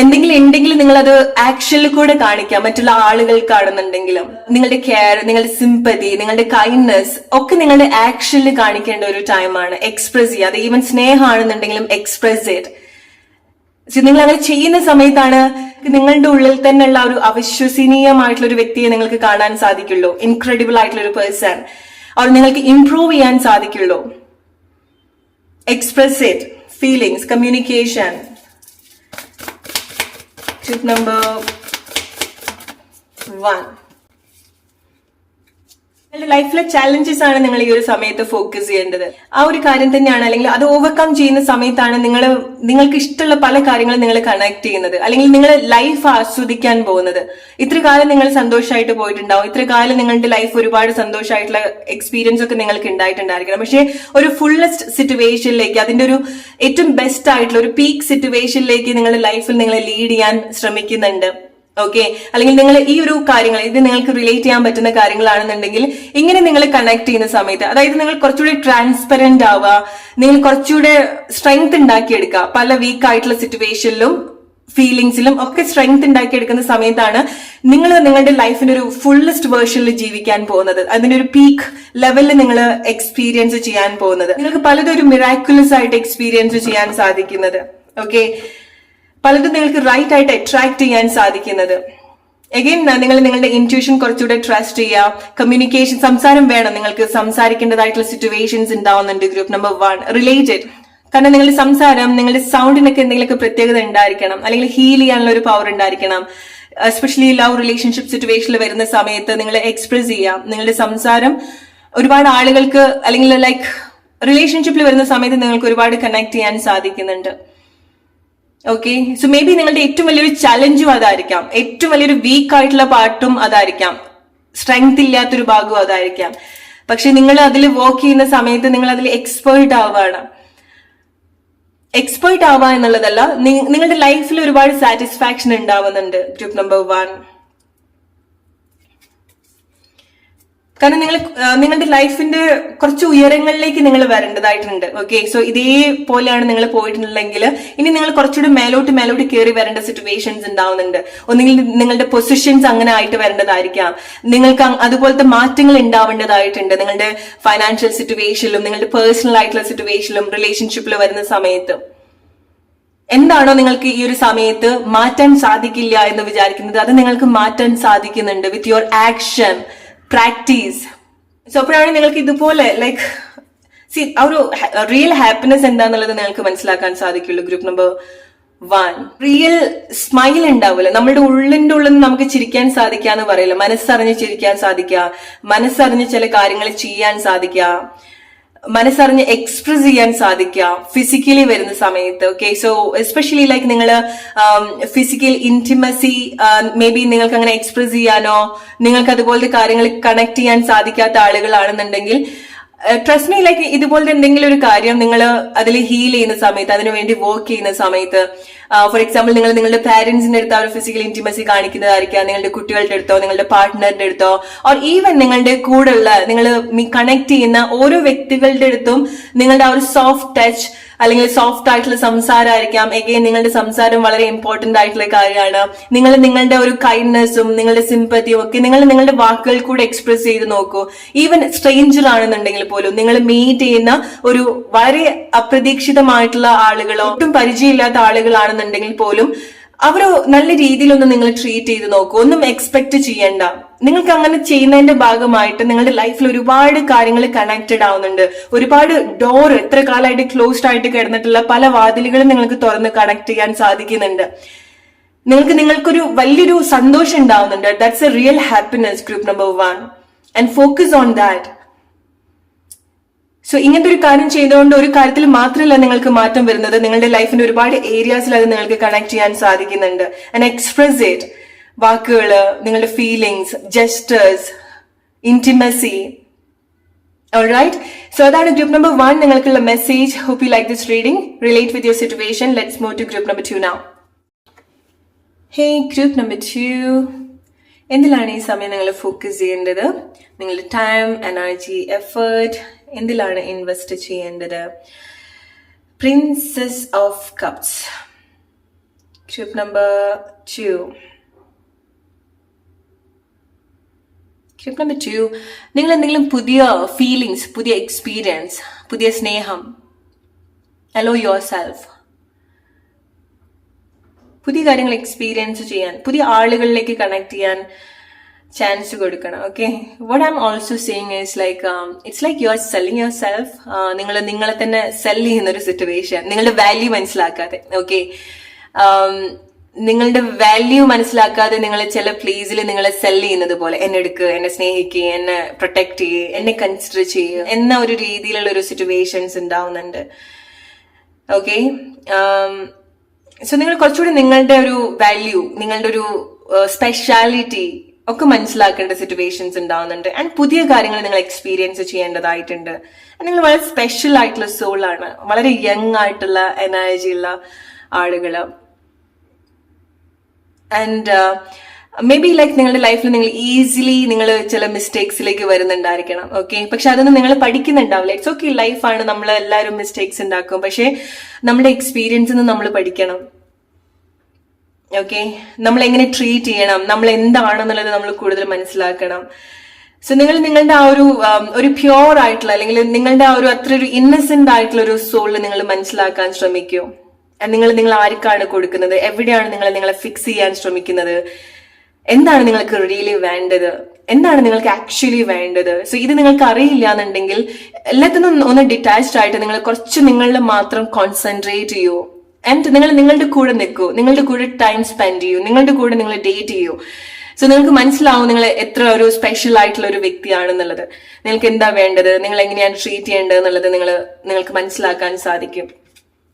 എന്തെങ്കിലും ഉണ്ടെങ്കിൽ നിങ്ങൾ അത് ആക്ഷനിൽ കൂടെ കാണിക്കാം, മറ്റുള്ള ആളുകൾ കാണുന്നുണ്ടെങ്കിലും. നിങ്ങളുടെ കെയർ, നിങ്ങളുടെ സിമ്പതി, നിങ്ങളുടെ കൈൻഡ്നെസ് ഒക്കെ നിങ്ങളുടെ ആക്ഷനിൽ കാണിക്കേണ്ട ഒരു ടൈമാണ്. എക്സ്പ്രസ് ചെയ്യുക. അത് ഈവൻ സ്നേഹമാണെന്നുണ്ടെങ്കിലും എക്സ്പ്രസ് ചെയ്ത് നിങ്ങൾ അങ്ങനെ ചെയ്യുന്ന സമയത്താണ് നിങ്ങളുടെ ഉള്ളിൽ തന്നെയുള്ള ഒരു അവിശ്വസനീയമായിട്ടുള്ള ഒരു വ്യക്തിയെ നിങ്ങൾക്ക് കാണാൻ സാധിക്കുള്ളൂ. ഇൻക്രെഡിബിൾ ആയിട്ടുള്ള ഒരു പേഴ്സൺ. അവർ നിങ്ങൾക്ക് ഇംപ്രൂവ് ചെയ്യാൻ സാധിക്കുള്ളൂ. Express it. Feelings, communication. Tip number 1. നിങ്ങളുടെ ലൈഫിലെ ചാലഞ്ചസ് ആണ് നിങ്ങൾ ഈ ഒരു സമയത്ത് ഫോക്കസ് ചെയ്യേണ്ടത്. ആ ഒരു കാര്യം തന്നെയാണ്, അല്ലെങ്കിൽ അത് ഓവർകം ചെയ്യുന്ന സമയത്താണ് നിങ്ങൾക്ക് ഇഷ്ടമുള്ള പല കാര്യങ്ങളും നിങ്ങൾ കണക്ട് ചെയ്യുന്നത്, അല്ലെങ്കിൽ നിങ്ങൾ ലൈഫ് ആസ്വദിക്കാൻ പോകുന്നത്. ഇത്ര കാലം നിങ്ങൾ സന്തോഷമായിട്ട് പോയിട്ടുണ്ടാവും, ഇത്ര കാലം നിങ്ങളുടെ ലൈഫ് ഒരുപാട് സന്തോഷമായിട്ടുള്ള എക്സ്പീരിയൻസ് ഒക്കെ നിങ്ങൾക്ക് ഉണ്ടായിട്ടുണ്ടായിരിക്കണം. പക്ഷെ ഒരു ഫുള്ളസ്റ്റ് സിറ്റുവേഷനിലേക്ക്, അതിന്റെ ഒരു ഏറ്റവും ബെസ്റ്റ് ആയിട്ടുള്ള ഒരു പീക്ക് സിറ്റുവേഷനിലേക്ക് നിങ്ങളുടെ ലൈഫിൽ നിങ്ങൾ ലീഡ് ചെയ്യാൻ ശ്രമിക്കുന്നുണ്ട്. ഓക്കെ. അല്ലെങ്കിൽ നിങ്ങൾ ഈ ഒരു കാര്യങ്ങൾ, ഇത് നിങ്ങൾക്ക് റിലേറ്റ് ചെയ്യാൻ പറ്റുന്ന കാര്യങ്ങളാണെന്നുണ്ടെങ്കിൽ ഇങ്ങനെ നിങ്ങൾ കണക്ട് ചെയ്യുന്ന സമയത്ത്, അതായത് നിങ്ങൾ കുറച്ചുകൂടി ട്രാൻസ്പെറന്റ് ആവുക, നിങ്ങൾ കുറച്ചുകൂടെ സ്ട്രെങ്ത് ഉണ്ടാക്കിയെടുക്കുക. പല വീക്ക് ആയിട്ടുള്ള സിറ്റുവേഷനിലും ഫീലിംഗ്സിലും ഒക്കെ സ്ട്രെങ്ത് ഉണ്ടാക്കിയെടുക്കുന്ന സമയത്താണ് നിങ്ങൾ നിങ്ങളുടെ ലൈഫിന്റെ ഒരു ഫുള്ളസ്റ്റ് വേർഷനിൽ ജീവിക്കാൻ പോകുന്നത്. അതിന്റെ ഒരു പീക്ക് ലെവലിൽ നിങ്ങൾ എക്സ്പീരിയൻസ് ചെയ്യാൻ പോകുന്നത്. നിങ്ങൾക്ക് പലതും ഒരു മിറാക്കുലസ് ആയിട്ട് എക്സ്പീരിയൻസ് ചെയ്യാൻ സാധിക്കുന്നത്. ഓക്കെ. പലതും നിങ്ങൾക്ക് റൈറ്റ് ആയിട്ട് അട്രാക്ട് ചെയ്യാൻ സാധിക്കുന്നത്. അഗൈൻ നിങ്ങൾ നിങ്ങളുടെ ഇൻറ്റ്യൂഷൻ കുറച്ചുകൂടെ ട്രസ്റ്റ് ചെയ്യുക. കമ്മ്യൂണിക്കേഷൻ, സംസാരം വേണം. നിങ്ങൾക്ക് സംസാരിക്കേണ്ടതായിട്ടുള്ള സിറ്റുവേഷൻസ് ഉണ്ടാവുന്നുണ്ട്. Group number 1 related. കാരണം നിങ്ങളുടെ സംസാരം, നിങ്ങളുടെ സൗണ്ടിനൊക്കെ എന്തെങ്കിലുമൊക്കെ പ്രത്യേകത ഉണ്ടായിരിക്കണം, അല്ലെങ്കിൽ ഹീൽ ചെയ്യാനുള്ള ഒരു പവർ ഉണ്ടായിരിക്കണം. എസ്പെഷ്യലി ലവ് റിലേഷൻഷിപ്പ് സിറ്റുവേഷനിൽ വരുന്ന സമയത്ത് നിങ്ങൾ എക്സ്പ്രസ് ചെയ്യാം. നിങ്ങളുടെ സംസാരം ഒരുപാട് ആളുകൾക്ക്, അല്ലെങ്കിൽ ലൈക്ക് റിലേഷൻഷിപ്പിൽ വരുന്ന സമയത്ത് നിങ്ങൾക്ക് ഒരുപാട് കണക്ട് ചെയ്യാൻ സാധിക്കുന്നുണ്ട്. ഓക്കെ. സോ മേ ബി നിങ്ങളുടെ ഏറ്റവും വലിയൊരു ചലഞ്ചും അതായിരിക്കാം, ഏറ്റവും വലിയൊരു വീക്ക് ആയിട്ടുള്ള പാർട്ടും അതായിരിക്കാം, സ്ട്രെങ്ത് ഇല്ലാത്തൊരു ഭാഗവും അതായിരിക്കാം. പക്ഷെ നിങ്ങൾ അതിൽ വർക്ക് ചെയ്യുന്ന സമയത്ത് നിങ്ങൾ അതിൽ എക്സ്പേർട്ട് ആവുകയാണ്. എക്സ്പേർട്ട് ആവുക എന്നുള്ളതല്ല, നിങ്ങളുടെ ലൈഫിൽ ഒരുപാട് സാറ്റിസ്ഫാക്ഷൻ ഉണ്ടാവുന്നുണ്ട്. Group number 1. കാരണം നിങ്ങളുടെ ലൈഫിന്റെ കുറച്ച് ഉയരങ്ങളിലേക്ക് നിങ്ങൾ വരേണ്ടതായിട്ടുണ്ട്. ഓക്കെ. സോ ഇതേപോലെയാണ് നിങ്ങൾ പോയിട്ടുണ്ടെങ്കിൽ ഇനി നിങ്ങൾ കുറച്ചുകൂടി മേലോട്ട് കയറി വരേണ്ട സിറ്റുവേഷൻസ് ഉണ്ടാവുന്നുണ്ട്. ഒന്നുകിൽ നിങ്ങളുടെ പൊസിഷൻസ് അങ്ങനെ ആയിട്ട് വരേണ്ടതായിരിക്കാം, നിങ്ങൾക്ക് അതുപോലത്തെ മാറ്റങ്ങൾ ഉണ്ടാവേണ്ടതായിട്ടുണ്ട് നിങ്ങളുടെ ഫൈനാൻഷ്യൽ സിറ്റുവേഷനിലും നിങ്ങളുടെ പേഴ്സണൽ ആയിട്ടുള്ള സിറ്റുവേഷനിലും റിലേഷൻഷിപ്പിൽ വരുന്ന സമയത്ത്. എന്താണോ നിങ്ങൾക്ക് ഈ ഒരു സമയത്ത് മാറ്റാൻ സാധിക്കില്ല എന്ന് വിചാരിക്കുന്നത്, അത് നിങ്ങൾക്ക് മാറ്റാൻ സാധിക്കുന്നുണ്ട് with your action, practice. So അപ്പോഴാണ് നിങ്ങൾക്ക് ഇതുപോലെ ലൈക്ക് ആ ഒരു റിയൽ ഹാപ്പിനെസ് എന്താന്നുള്ളത് നിങ്ങൾക്ക് മനസ്സിലാക്കാൻ സാധിക്കുള്ളൂ. Group number 1. റിയൽ സ്മൈൽ ഉണ്ടാവില്ല. നമ്മുടെ ഉള്ളിന്റെ ഉള്ളിൽ നിന്ന് നമുക്ക് ചിരിക്കാൻ സാധിക്കാന്ന് പറയില്ല. മനസ്സറിഞ്ഞ് ചിരിക്കാൻ സാധിക്കുക, മനസ്സറിഞ്ഞ് ചില കാര്യങ്ങൾ ചെയ്യാൻ സാധിക്കുക, മനസ്സറിഞ്ഞ് എക്സ്പ്രസ് ചെയ്യാൻ സാധിക്കുക ഫിസിക്കലി വരുന്ന സമയത്ത്. ഓക്കെ. സോ എസ്പെഷ്യലി ലൈക്ക് നിങ്ങൾ ഫിസിക്കൽ ഇന്റിമസി മേ ബി നിങ്ങൾക്ക് അങ്ങനെ എക്സ്പ്രസ് ചെയ്യാനോ നിങ്ങൾക്ക് അതുപോലത്തെ കാര്യങ്ങൾ കണക്ട് ചെയ്യാൻ സാധിക്കാത്ത ആളുകളാണെന്നുണ്ടെങ്കിൽ ട്രസ്റ്റ് മീ, ലൈക്ക് ഇതുപോലത്തെ എന്തെങ്കിലും ഒരു കാര്യം നിങ്ങൾ അതിൽ ഹീൽ ചെയ്യുന്ന സമയത്ത്, അതിനുവേണ്ടി വർക്ക് ചെയ്യുന്ന സമയത്ത്, ഫോർ എക്സാമ്പിൾ നിങ്ങൾ നിങ്ങളുടെ പാരന്റ്സിന്റെ അടുത്ത് ആ ഒരു ഫിസിക്കൽ ഇന്റിമസി കാണിക്കുന്നതായിരിക്കാം, നിങ്ങളുടെ കുട്ടികളുടെ അടുത്തോ നിങ്ങളുടെ പാർട്ട്ണറിന്റെ അടുത്തോ, ഓർ ഈവൻ നിങ്ങളുടെ കൂടെയുള്ള നിങ്ങൾ കണക്ട് ചെയ്യുന്ന ഓരോ വ്യക്തികളുടെ അടുത്തും നിങ്ങളുടെ ആ ഒരു സോഫ്റ്റ് ടച്ച് അല്ലെങ്കിൽ സോഫ്റ്റ് ആയിട്ടുള്ള സംസാരമായിരിക്കാം. എഗെയിൻ നിങ്ങളുടെ സംസാരം വളരെ ഇമ്പോർട്ടന്റ് ആയിട്ടുള്ള കാര്യമാണ്. നിങ്ങൾ നിങ്ങളുടെ ഒരു കൈൻഡ്നെസ്സും നിങ്ങളുടെ സിമ്പതിയും ഒക്കെ നിങ്ങളുടെ വാക്കുകൾ കൂടെ എക്സ്പ്രസ് ചെയ്ത് നോക്കൂ. ഈവൻ സ്ട്രേഞ്ചർ ആണെന്നുണ്ടെങ്കിൽ പോലും, നിങ്ങൾ മീറ്റ് ചെയ്യുന്ന ഒരു വളരെ അപ്രതീക്ഷിതമായിട്ടുള്ള ആളുകളോ ഒട്ടും പരിചയമില്ലാത്ത ആളുകളാണെന്നുണ്ടെങ്കിൽ പോലും അവര് നല്ല രീതിയിലൊന്ന് നിങ്ങൾ ട്രീറ്റ് ചെയ്ത് നോക്കൂ. ഒന്നും എക്സ്പെക്ട് ചെയ്യണ്ട. നിങ്ങൾക്ക് അങ്ങനെ ചെയ്യുന്നതിന്റെ ഭാഗമായിട്ട് നിങ്ങളുടെ ലൈഫിൽ ഒരുപാട് കാര്യങ്ങൾ കണക്റ്റഡ് ആവുന്നുണ്ട്. ഒരുപാട് ഡോർ എത്ര കാലമായിട്ട് ക്ലോസ്ഡ് ആയിട്ട് കിടന്നിട്ടുള്ള പല വാതിലുകളും നിങ്ങൾക്ക് തുറന്ന് കണക്ട് ചെയ്യാൻ സാധിക്കുന്നുണ്ട്. നിങ്ങൾക്കൊരു വലിയൊരു സന്തോഷം ഉണ്ടാവുന്നുണ്ട്. That's A real happiness. Group number 1. And focus on that. So ഇങ്ങനത്തെ ഒരു കാര്യം ചെയ്തുകൊണ്ട് ഒരു കാര്യത്തിൽ മാത്രമല്ല നിങ്ങൾക്ക് മാറ്റം വരുന്നത്, നിങ്ങളുടെ ലൈഫിന്റെ ഒരുപാട് ഏരിയാസിൽ അത് നിങ്ങൾക്ക് കണക്ട് ചെയ്യാൻ സാധിക്കുന്നുണ്ട്. And express it. വാക്കുകള്, നിങ്ങളുടെ feelings, gestures, intimacy. Alright. So അതാണ് ഗ്രൂപ്പ് നമ്പർ 1 നിങ്ങൾക്കുള്ള message. Hope you like this reading. Relate with your situation. Let's move to group number 2 now. Hey group number 2, എന്തിലാണ് ഈ സമയം നിങ്ങൾ ഫോക്കസ് ചെയ്യേണ്ടത്? നിങ്ങളുടെ ടൈം, എനർജി, എഫേർട്ട് എന്തിലാണ് ഇൻവെസ്റ്റ് ചെയ്യേണ്ടത്? Princess of cups. Step number 2. Step number 2, നിങ്ങൾ എന്തെങ്കിലും പുതിയ ഫീലിങ്സ്, പുതിയ എക്സ്പീരിയൻസ്, പുതിയ സ്നേഹം, അലോ യുവർ സെൽഫ്, പുതിയ കാര്യങ്ങൾ എക്സ്പീരിയൻസ് ചെയ്യാൻ, പുതിയ ആളുകളിലേക്ക് കണക്ട് ചെയ്യാൻ ചാൻസ് കൊടുക്കണം. Okay, what I am also saying is like it's like you are selling your self. നിങ്ങൾ നിങ്ങളെ തന്നെ സെൽ ചെയ്യുന്ന ഒരു സിറ്റുവേഷൻ, നിങ്ങളുടെ വാല്യൂ മനസ്സിലാക്കാതെ. ഓക്കെ, നിങ്ങളുടെ വാല്യൂ മനസ്സിലാക്കാതെ നിങ്ങൾ ചില പ്ലേസിൽ നിങ്ങളെ സെൽ ചെയ്യുന്നത് പോലെ, എന്നെ എടുക്കുക, എന്നെ സ്നേഹിക്കുക, എന്നെ പ്രൊട്ടക്ട് ചെയ്യുക, എന്നെ കൺസിഡർ ചെയ്യുക എന്ന ഒരു രീതിയിലുള്ള ഒരു സിറ്റുവേഷൻസ് ഉണ്ടാവുന്നുണ്ട്. ഓക്കെ, സോ നിങ്ങൾ കുറച്ചുകൂടി നിങ്ങളുടെ ഒരു വാല്യൂ, നിങ്ങളുടെ ഒരു സ്പെഷ്യാലിറ്റി ഒക്കെ മനസ്സിലാക്കേണ്ട സിറ്റുവേഷൻസ് ഉണ്ടാവുന്നുണ്ട്. ആൻഡ് പുതിയ കാര്യങ്ങൾ നിങ്ങൾ എക്സ്പീരിയൻസ് ചെയ്യേണ്ടതായിട്ടുണ്ട്. നിങ്ങൾ വളരെ സ്പെഷ്യൽ ആയിട്ടുള്ള സോളാണ്, വളരെ യങ് ആയിട്ടുള്ള എനർജി ഉള്ള ആളുകള്. ആൻഡ് മേ ബി ലൈക്ക് നിങ്ങളുടെ ലൈഫിൽ നിങ്ങൾ ഈസിലി നിങ്ങൾ ചില മിസ്റ്റേക്സിലേക്ക് വരുന്നുണ്ടായിരിക്കണം. ഓക്കെ, പക്ഷെ അതൊന്നും നിങ്ങൾ പഠിക്കുന്നുണ്ടാവില്ല. ഇറ്റ്സ് ഓക്കെ, ലൈഫാണ്, നമ്മൾ എല്ലാവരും മിസ്റ്റേക്സ് ഉണ്ടാക്കും. പക്ഷെ നമ്മുടെ എക്സ്പീരിയൻസിൽ നിന്ന് നമ്മൾ പഠിക്കണം. ഓക്കെ, നമ്മൾ എങ്ങനെ ട്രീറ്റ് ചെയ്യണം, നമ്മൾ എന്താണെന്നുള്ളത് നമ്മൾ കൂടുതൽ മനസ്സിലാക്കണം. സോ നിങ്ങൾ നിങ്ങളുടെ ആ ഒരു പ്യോർ ആയിട്ടുള്ള, അല്ലെങ്കിൽ നിങ്ങളുടെ ആ ഒരു അത്ര ഒരു ഇന്നസെന്റ് ആയിട്ടുള്ള ഒരു സോളിൽ നിങ്ങൾ മനസ്സിലാക്കാൻ ശ്രമിക്കൂ. നിങ്ങൾ ആർക്കാണ് കൊടുക്കുന്നത്, എവിടെയാണ് നിങ്ങളെ ഫിക്സ് ചെയ്യാൻ ശ്രമിക്കുന്നത്, എന്താണ് നിങ്ങൾക്ക് റിയലി വേണ്ടത്, എന്താണ് നിങ്ങൾക്ക് ആക്ച്വലി വേണ്ടത്. സോ ഇത് നിങ്ങൾക്ക് അറിയില്ല എന്നുണ്ടെങ്കിൽ എല്ലാത്തിനും ഒന്ന് ഡിറ്റാച്ച്ഡ് ആയിട്ട് നിങ്ങൾ കുറച്ച് നിങ്ങളിൽ മാത്രം കോൺസെൻട്രേറ്റ് ചെയ്യൂ. ആൻഡ് നിങ്ങൾ നിങ്ങളുടെ കൂടെ നിൽക്കൂ, നിങ്ങളുടെ കൂടെ ടൈം സ്പെൻഡ് ചെയ്യൂ, നിങ്ങളുടെ കൂടെ നിങ്ങൾ ഡേറ്റ് ചെയ്യൂ. സോ നിങ്ങൾക്ക് മനസ്സിലാവും നിങ്ങൾ എത്ര ഒരു സ്പെഷ്യൽ ആയിട്ടുള്ള ഒരു വ്യക്തിയാണെന്നുള്ളത്, നിങ്ങൾക്ക് എന്താ വേണ്ടത്, നിങ്ങൾ എങ്ങനെയാണ് ട്രീറ്റ് ചെയ്യേണ്ടത് എന്നുള്ളത് നിങ്ങൾക്ക് മനസ്സിലാക്കാൻ സാധിക്കും.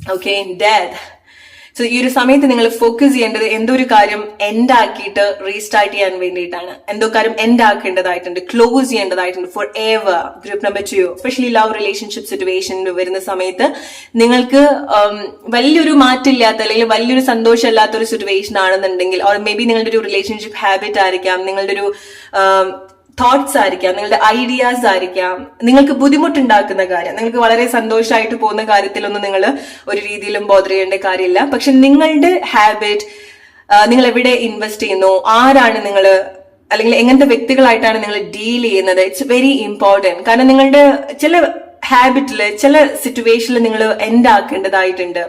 Okay, death. സോ ഈ ഒരു സമയത്ത് നിങ്ങൾ ഫോക്കസ് ചെയ്യേണ്ടത് എന്തോ ഒരു കാര്യം എൻഡ് ആക്കിയിട്ട് റീസ്റ്റാർട്ട് ചെയ്യാൻ വേണ്ടിയിട്ടാണ്. എന്തോ കാര്യം എൻഡ് ആക്കേണ്ടതായിട്ടുണ്ട്, ക്ലോസ് ചെയ്യേണ്ടതായിട്ടുണ്ട് for ever. Group number 2, especially love relationship സിറ്റുവേഷനിൽ വരുന്ന സമയത്ത് നിങ്ങൾക്ക് വലിയൊരു മാറ്റമില്ലാത്ത അല്ലെങ്കിൽ വലിയൊരു സന്തോഷമില്ലാത്ത ഒരു സിറ്റുവേഷൻ ആണെന്നുണ്ടെങ്കിൽ, ഓർ മേ ബി നിങ്ങളുടെ ഒരു റിലേഷൻഷിപ്പ് ഹാബിറ്റ് ആയിരിക്കാം, നിങ്ങളുടെ ഒരു തോട്ട്സ് ആയിരിക്കാം, നിങ്ങളുടെ ഐഡിയാസ് ആയിരിക്കാം, നിങ്ങൾക്ക് ബുദ്ധിമുട്ടുണ്ടാക്കുന്ന കാര്യം, നിങ്ങൾക്ക് വളരെ സന്തോഷമായിട്ട് പോകുന്ന കാര്യത്തിലൊന്നും നിങ്ങൾ ഒരു രീതിയിലും ബോധർ ചെയ്യേണ്ട കാര്യമില്ല. പക്ഷെ നിങ്ങളുടെ ഹാബിറ്റ്, നിങ്ങൾ എവിടെ ഇൻവെസ്റ്റ് ചെയ്യുന്നു, ആരാണ് നിങ്ങൾ, അല്ലെങ്കിൽ എങ്ങനത്തെ വ്യക്തികളായിട്ടാണ് നിങ്ങൾ ഡീൽ ചെയ്യുന്നത്, ഇറ്റ്സ് വെരി ഇമ്പോർട്ടൻറ്റ്. കാരണം നിങ്ങളുടെ ചില ഹാബിറ്റില്, ചില സിറ്റുവേഷനിൽ നിങ്ങൾ എൻഡ് ആക്കേണ്ടതായിട്ടുണ്ട്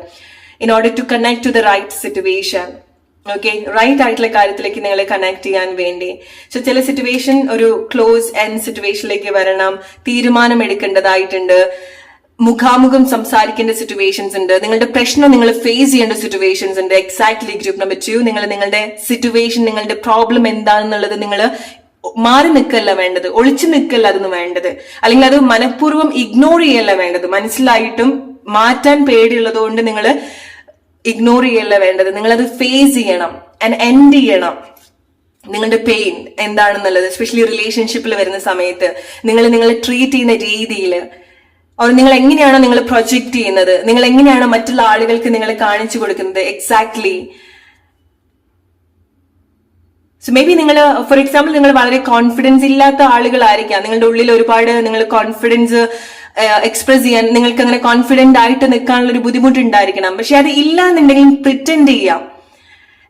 in order to connect to the right situation. Okay, right ആയിട്ടുള്ള കാര്യത്തിലേക്ക് നിങ്ങളെ കണക്ട് ചെയ്യാൻ വേണ്ടി. സോ ചില സിറ്റുവേഷൻ ഒരു ക്ലോസ് എൻഡ് സിറ്റുവേഷനിലേക്ക് വരണം, തീരുമാനം എടുക്കേണ്ടതായിട്ടുണ്ട്, മുഖാമുഖം സംസാരിക്കേണ്ട സിറ്റുവേഷൻസ് ഉണ്ട്, നിങ്ങളുടെ പ്രശ്നം നിങ്ങൾ ഫേസ് ചെയ്യേണ്ട സിറ്റുവേഷൻസ് ഉണ്ട്. എക്സാക്ട്ലി ഗ്രൂപ്പ് നമ്പർ 2, നിങ്ങൾ നിങ്ങളുടെ സിറ്റുവേഷൻ, നിങ്ങളുടെ പ്രോബ്ലം എന്താണെന്നുള്ളത് നിങ്ങൾ മാറി നിൽക്കല്ല വേണ്ടത്, ഒളിച്ചു നിൽക്കല്ല അതൊന്നും വേണ്ടത്, അല്ലെങ്കിൽ അത് മനഃപൂർവ്വം ഇഗ്നോർ ചെയ്യല്ല വേണ്ടത്. മനസ്സിലായിട്ടും മാറ്റാൻ പേടിയുള്ളത് കൊണ്ട് നിങ്ങൾ ഇഗ്നോർ ചെയ്യല്ല വേണ്ടത്, നിങ്ങളത് ഫേസ് ചെയ്യണം ആൻഡ് എൻഡ് ചെയ്യണം. നിങ്ങളുടെ പെയിൻ എന്താണെന്നുള്ളത്, എസ്പെഷ്യലി റിലേഷൻഷിപ്പിൽ വരുന്ന സമയത്ത് നിങ്ങളെ ട്രീറ്റ് ചെയ്യുന്ന രീതിയിൽ, നിങ്ങൾ എങ്ങനെയാണോ നിങ്ങൾ പ്രൊജക്ട് ചെയ്യുന്നത്, നിങ്ങൾ എങ്ങനെയാണോ മറ്റുള്ള ആളുകൾക്ക് നിങ്ങൾ കാണിച്ചു കൊടുക്കുന്നത്. എക്സാക്ട്ലി. സോ മേ ബി നിങ്ങൾ, ഫോർ എക്സാമ്പിൾ, നിങ്ങൾ വളരെ കോൺഫിഡൻസ് ഇല്ലാത്ത ആളുകളായിരിക്കാം, നിങ്ങളുടെ ഉള്ളിൽ ഒരുപാട് നിങ്ങൾ കോൺഫിഡൻസ് എക്സ്പ്രസ് ചെയ്യാൻ, നിങ്ങൾക്ക് അങ്ങനെ കോൺഫിഡന്റ് ആയിട്ട് നിൽക്കാനുള്ള ഒരു ബുദ്ധിമുട്ടുണ്ടായിരിക്കണം. പക്ഷെ അത് ഇല്ല എന്നുണ്ടെങ്കിൽ പ്രിറ്റൻഡ് ചെയ്യാം.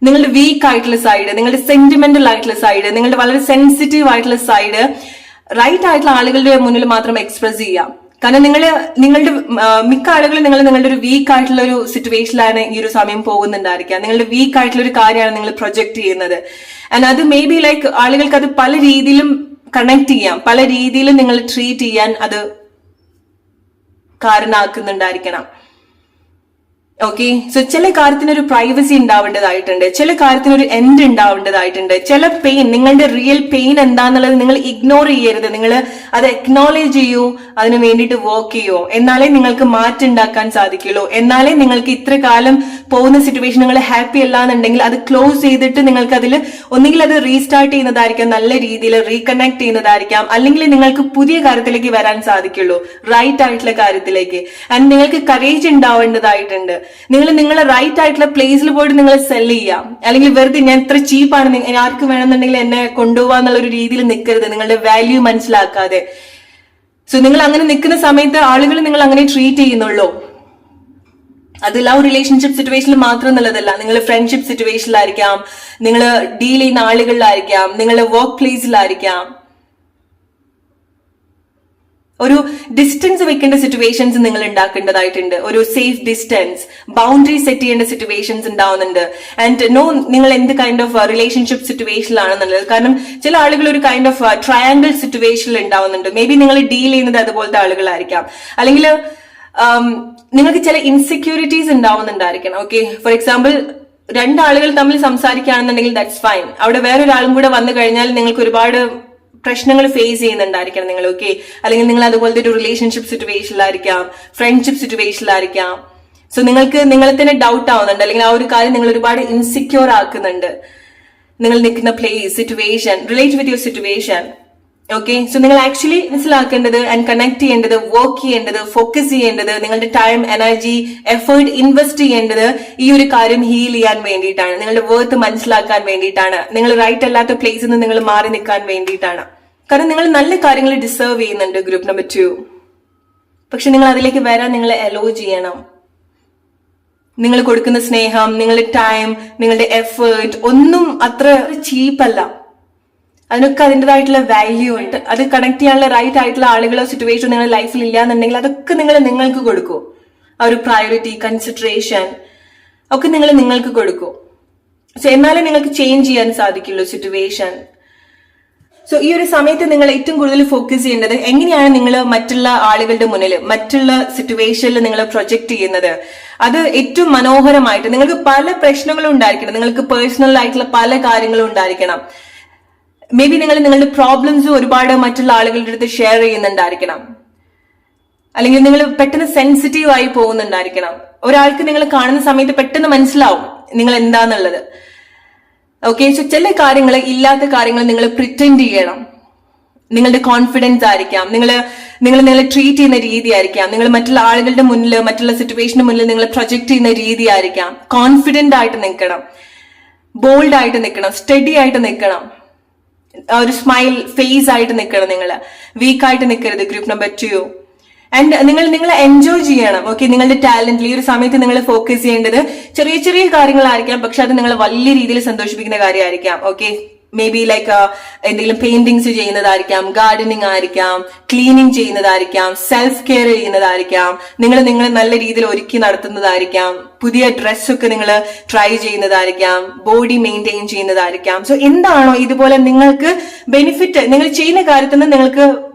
നിങ്ങളുടെ വീക്ക് ആയിട്ടുള്ള സൈഡ്, നിങ്ങളുടെ സെന്റിമെന്റൽ ആയിട്ടുള്ള സൈഡ്, നിങ്ങളുടെ വളരെ സെൻസിറ്റീവ് ആയിട്ടുള്ള സൈഡ് റൈറ്റ് ആയിട്ടുള്ള ആളുകളുടെ മുന്നിൽ മാത്രം എക്സ്പ്രസ് ചെയ്യാം. കാരണം നിങ്ങളുടെ മിക്ക ആളുകളും നിങ്ങളുടെ ഒരു വീക്ക് ആയിട്ടുള്ള ഒരു സിറ്റുവേഷനിലാണ് ഈ ഒരു സമയം പോകുന്നുണ്ടായിരിക്കുക. നിങ്ങളുടെ വീക്ക് ആയിട്ടുള്ള ഒരു കാര്യമാണ് നിങ്ങൾ പ്രൊജക്ട് ചെയ്യുന്നത്. ആൻഡ് അത് മേ ബി ലൈക്ക് ആളുകൾക്ക് അത് പല രീതിയിലും കണക്ട് ചെയ്യാം, പല രീതിയിലും നിങ്ങൾ ട്രീറ്റ് ചെയ്യാൻ അത് കാരണമാക്കുന്നുണ്ടായിരിക്കണം. ഓക്കെ, സോ ചില കാര്യത്തിനൊരു പ്രൈവസി ഉണ്ടാവേണ്ടതായിട്ടുണ്ട്, ചില കാര്യത്തിനൊരു എൻഡ് ഉണ്ടാവേണ്ടതായിട്ടുണ്ട്. ചില പെയിൻ, നിങ്ങളുടെ റിയൽ പെയിൻ എന്താന്നുള്ളത് നിങ്ങൾ ഇഗ്നോർ ചെയ്യരുത്, നിങ്ങൾ അത് അക്നോളേജ് ചെയ്യൂ, അതിന് വേണ്ടിയിട്ട് വർക്ക് ചെയ്യൂ. എന്നാലേ നിങ്ങൾക്ക് മാറ്റം ഉണ്ടാക്കാൻ സാധിക്കുള്ളൂ. എന്നാലേ നിങ്ങൾക്ക് ഇത്ര കാലം പോകുന്ന സിറ്റുവേഷൻ നിങ്ങൾ ഹാപ്പി അല്ല എന്നുണ്ടെങ്കിൽ അത് ക്ലോസ് ചെയ്തിട്ട് നിങ്ങൾക്ക് അതിൽ ഒന്നുകിൽ അത് റീസ്റ്റാർട്ട് ചെയ്യുന്നതായിരിക്കാം, നല്ല രീതിയിൽ റീകണക്ട് ചെയ്യുന്നതായിരിക്കാം, അല്ലെങ്കിൽ നിങ്ങൾക്ക് പുതിയ കാര്യത്തിലേക്ക് വരാൻ സാധിക്കുള്ളൂ, റൈറ്റ് ആയിട്ടുള്ള കാര്യത്തിലേക്ക്. ആൻഡ് നിങ്ങൾക്ക് കറേജ് ഉണ്ടാവേണ്ടതായിട്ടുണ്ട്. നിങ്ങളെ റൈറ്റ് ആയിട്ടുള്ള പ്ലേസിൽ പോയിട്ട് നിങ്ങൾ സെൽ ചെയ്യാം, അല്ലെങ്കിൽ വെറുതെ ഞാൻ ഇത്ര ചീപ്പാണ്, ആർക്ക് വേണമെന്നുണ്ടെങ്കിൽ എന്നെ കൊണ്ടുപോകാന്നുള്ള ഒരു രീതിയിൽ നിൽക്കരുത്, നിങ്ങളുടെ വാല്യൂ മനസ്സിലാക്കാതെ. സോ നിങ്ങൾ അങ്ങനെ നിൽക്കുന്ന സമയത്ത് ആളുകൾ നിങ്ങൾ അങ്ങനെ ട്രീറ്റ് ചെയ്യുന്നുള്ളൂ. അത് ലവ് റിലേഷൻഷിപ്പ് സിറ്റുവേഷനിൽ മാത്രം എന്നുള്ളതല്ല, നിങ്ങൾ ഫ്രണ്ട്ഷിപ്പ് സിറ്റുവേഷനിലായിരിക്കാം, നിങ്ങൾ ഡീൽ ചെയ്യുന്ന ആളുകളിലായിരിക്കാം, നിങ്ങൾ വർക്ക് പ്ലേസിലായിരിക്കാം. ഒരു ഡിസ്റ്റൻസ് വെക്കേണ്ട സിറ്റുവേഷൻസ് നിങ്ങൾ ഉണ്ടാക്കേണ്ടതായിട്ടുണ്ട്. ഒരു സേഫ് ഡിസ്റ്റൻസ്, ബൗണ്ടറി സെറ്റ് ചെയ്യേണ്ട സിറ്റുവേഷൻസ് ഉണ്ടാവുന്നുണ്ട്. ആൻഡ് നോ നിങ്ങൾ എന്ത് കൈൻഡ് ഓഫ് റിലേഷൻഷിപ്പ് സിറ്റുവേഷനിലാണെന്നുള്ളത്. കാരണം ചില ആളുകൾ ഒരു കൈൻഡ് ഓഫ് ട്രയാങ്കിൾ സിറ്റുവേഷനിൽ ഉണ്ടാവുന്നുണ്ട്. മേ ബി നിങ്ങൾ ഡീൽ ചെയ്യുന്നത് അതുപോലത്തെ ആളുകളായിരിക്കാം. അല്ലെങ്കിൽ നിങ്ങൾക്ക് ചില ഇൻസെക്യൂരിറ്റീസ് ഉണ്ടാവുന്നുണ്ടായിരിക്കണം. ഓക്കെ, ഫോർ എക്സാമ്പിൾ രണ്ടാളുകൾ തമ്മിൽ സംസാരിക്കുകയാണെന്നുണ്ടെങ്കിൽ ദാറ്റ്സ് ഫൈൻ. അവിടെ വേറൊരാളും കൂടെ വന്നു കഴിഞ്ഞാൽ നിങ്ങൾക്ക് ഒരുപാട് പ്രശ്നങ്ങൾ ഫേസ് ചെയ്യുന്നുണ്ടായിരിക്കണം നിങ്ങൾ. ഓക്കെ, അല്ലെങ്കിൽ നിങ്ങൾ അതുപോലത്തെ ഒരു റിലേഷൻഷിപ്പ് സിറ്റുവേഷനിലായിരിക്കാം, ഫ്രണ്ട്ഷിപ്പ് സിറ്റുവേഷനിലായിരിക്കാം. സോ നിങ്ങൾക്ക് നിങ്ങളെ തന്നെ ഡൗട്ട് ആവുന്നുണ്ട്, അല്ലെങ്കിൽ ആ ഒരു കാര്യം നിങ്ങൾ ഒരുപാട് ഇൻസെക്യൂർ ആക്കുന്നുണ്ട്. നിങ്ങൾ നിൽക്കുന്ന place, situation, relate with your situation. Okay, so നിങ്ങൾ ആക്ച്വലി മനസ്സിലാക്കേണ്ടത് ആൻഡ് കണക്ട് ചെയ്യേണ്ടത്, വർക്ക് ചെയ്യേണ്ടത്, ഫോക്കസ് ചെയ്യേണ്ടത്, നിങ്ങളുടെ ടൈം, എനർജി, എഫേർട്ട് ഇൻവെസ്റ്റ് ചെയ്യേണ്ടത് ഈ ഒരു കാര്യം ഹീൽ ചെയ്യാൻ വേണ്ടിയിട്ടാണ്, നിങ്ങളുടെ വർത്ത് മനസ്സിലാക്കാൻ വേണ്ടിയിട്ടാണ്, നിങ്ങൾ റൈറ്റ് അല്ലാത്ത പ്ലേസിൽ നിന്ന് നിങ്ങൾ മാറി നിൽക്കാൻ വേണ്ടിയിട്ടാണ്. കാരണം നിങ്ങൾ നല്ല കാര്യങ്ങൾ ഡിസേർവ് ചെയ്യുന്നുണ്ട് ഗ്രൂപ്പ് നമ്പർ 2. പക്ഷെ നിങ്ങൾ അതിലേക്ക് വരാൻ നിങ്ങൾ അലോ ചെയ്യണം. നിങ്ങൾ കൊടുക്കുന്ന സ്നേഹം, നിങ്ങളുടെ ടൈം, നിങ്ങളുടെ എഫേർട്ട് ഒന്നും അത്ര ചീപ്പല്ല. അതിനൊക്കെ അതിൻ്റെതായിട്ടുള്ള വാല്യൂ ഉണ്ട്. അത് കണക്ട് ചെയ്യാനുള്ള റൈറ്റ് ആയിട്ടുള്ള ആളുകളോ സിറ്റുവേഷനോ നിങ്ങളുടെ ലൈഫിൽ ഇല്ലാന്നുണ്ടെങ്കിൽ അതൊക്കെ നിങ്ങൾക്ക് കൊടുക്കൂ. ആ ഒരു പ്രയോറിറ്റി, കൺസിഡറേഷൻ ഒക്കെ നിങ്ങൾക്ക് കൊടുക്കൂ. സോ എന്നാലേ നിങ്ങൾക്ക് ചേഞ്ച് ചെയ്യാൻ സാധിക്കുള്ളൂ സിറ്റുവേഷൻ. സോ ഈ ഒരു സമയത്ത് നിങ്ങൾ ഏറ്റവും കൂടുതൽ ഫോക്കസ് ചെയ്യേണ്ടത് എങ്ങനെയാണ് നിങ്ങൾ മറ്റുള്ള ആളുകളുടെ മുന്നിൽ, മറ്റുള്ള സിറ്റുവേഷനിൽ നിങ്ങൾ പ്രൊജക്ട് ചെയ്യുന്നത്. അത് ഏറ്റവും മനോഹരമായിട്ട്. നിങ്ങൾക്ക് പല പ്രശ്നങ്ങളും ഉണ്ടായിരിക്കണം, നിങ്ങൾക്ക് പേഴ്സണൽ ആയിട്ടുള്ള പല കാര്യങ്ങളും ഉണ്ടായിരിക്കണം. മേ ബി നിങ്ങൾ നിങ്ങളുടെ പ്രോബ്ലംസ് ഒരുപാട് മറ്റുള്ള ആളുകളുടെ അടുത്ത് ഷെയർ ചെയ്യുന്നുണ്ടായിരിക്കണം. അല്ലെങ്കിൽ നിങ്ങൾ പെട്ടെന്ന് സെൻസിറ്റീവ് ആയി പോകുന്നുണ്ടായിരിക്കണം. ഒരാൾക്ക് നിങ്ങൾ കാണുന്ന സമയത്ത് പെട്ടെന്ന് മനസ്സിലാവും നിങ്ങൾ എന്താന്നുള്ളത്. ഓക്കെ, സോ ചില കാര്യങ്ങൾ, ഇല്ലാത്ത കാര്യങ്ങൾ നിങ്ങൾ പ്രിറ്റൻഡ് ചെയ്യണം. നിങ്ങളുടെ കോൺഫിഡൻസ് ആയിരിക്കാം, നിങ്ങളെ ട്രീറ്റ് ചെയ്യുന്ന രീതി ആയിരിക്കാം, നിങ്ങൾ മറ്റുള്ള ആളുകളുടെ മുന്നിൽ, മറ്റുള്ള സിറ്റുവേഷന് മുന്നിൽ നിങ്ങൾ പ്രൊജക്ട് ചെയ്യുന്ന രീതി ആയിരിക്കാം. കോൺഫിഡന്റ് ആയിട്ട് നിൽക്കണം, ബോൾഡ് ആയിട്ട് നിൽക്കണം, സ്റ്റഡി ആയിട്ട് നിൽക്കണം, ഒരു സ്മൈൽ ഫേസ് ആയിട്ട് നിൽക്കണം. നിങ്ങൾ വീക്ക് ആയിട്ട് നിൽക്കരുത് ഗ്രൂപ്പ് നമ്പർ 2. ആൻഡ് നിങ്ങൾ എൻജോയ് ചെയ്യണം. ഓക്കെ, നിങ്ങളുടെ ടാലന്റിൽ ഈ ഒരു സമയത്ത് നിങ്ങൾ ഫോക്കസ് ചെയ്യേണ്ടത് ചെറിയ ചെറിയ കാര്യങ്ങളായിരിക്കാം, പക്ഷെ അത് നിങ്ങൾ വലിയ രീതിയിൽ സന്തോഷിപ്പിക്കുന്ന കാര്യമായിരിക്കാം. ഓക്കെ, മേ ബി ലൈക്ക് എന്തെങ്കിലും പെയിന്റിങ്സ് ചെയ്യുന്നതായിരിക്കാം, ഗാർഡനിങ് ആയിരിക്കാം, ക്ലീനിങ് ചെയ്യുന്നതായിരിക്കാം, സെൽഫ് കെയർ ചെയ്യുന്നതായിരിക്കാം, നിങ്ങൾ നല്ല രീതിയിൽ ഒരുക്കി നടത്തുന്നതായിരിക്കാം, പുതിയ ഡ്രസ്സൊക്കെ നിങ്ങൾ ട്രൈ ചെയ്യുന്നതായിരിക്കാം, ബോഡി മെയിൻറ്റെയിൻ ചെയ്യുന്നതായിരിക്കാം. സോ എന്താണോ ഇതുപോലെ നിങ്ങൾക്ക് ബെനിഫിറ്റ്, നിങ്ങൾ ചെയ്യുന്ന കാര്യത്തിൽ നിന്ന് നിങ്ങൾക്ക്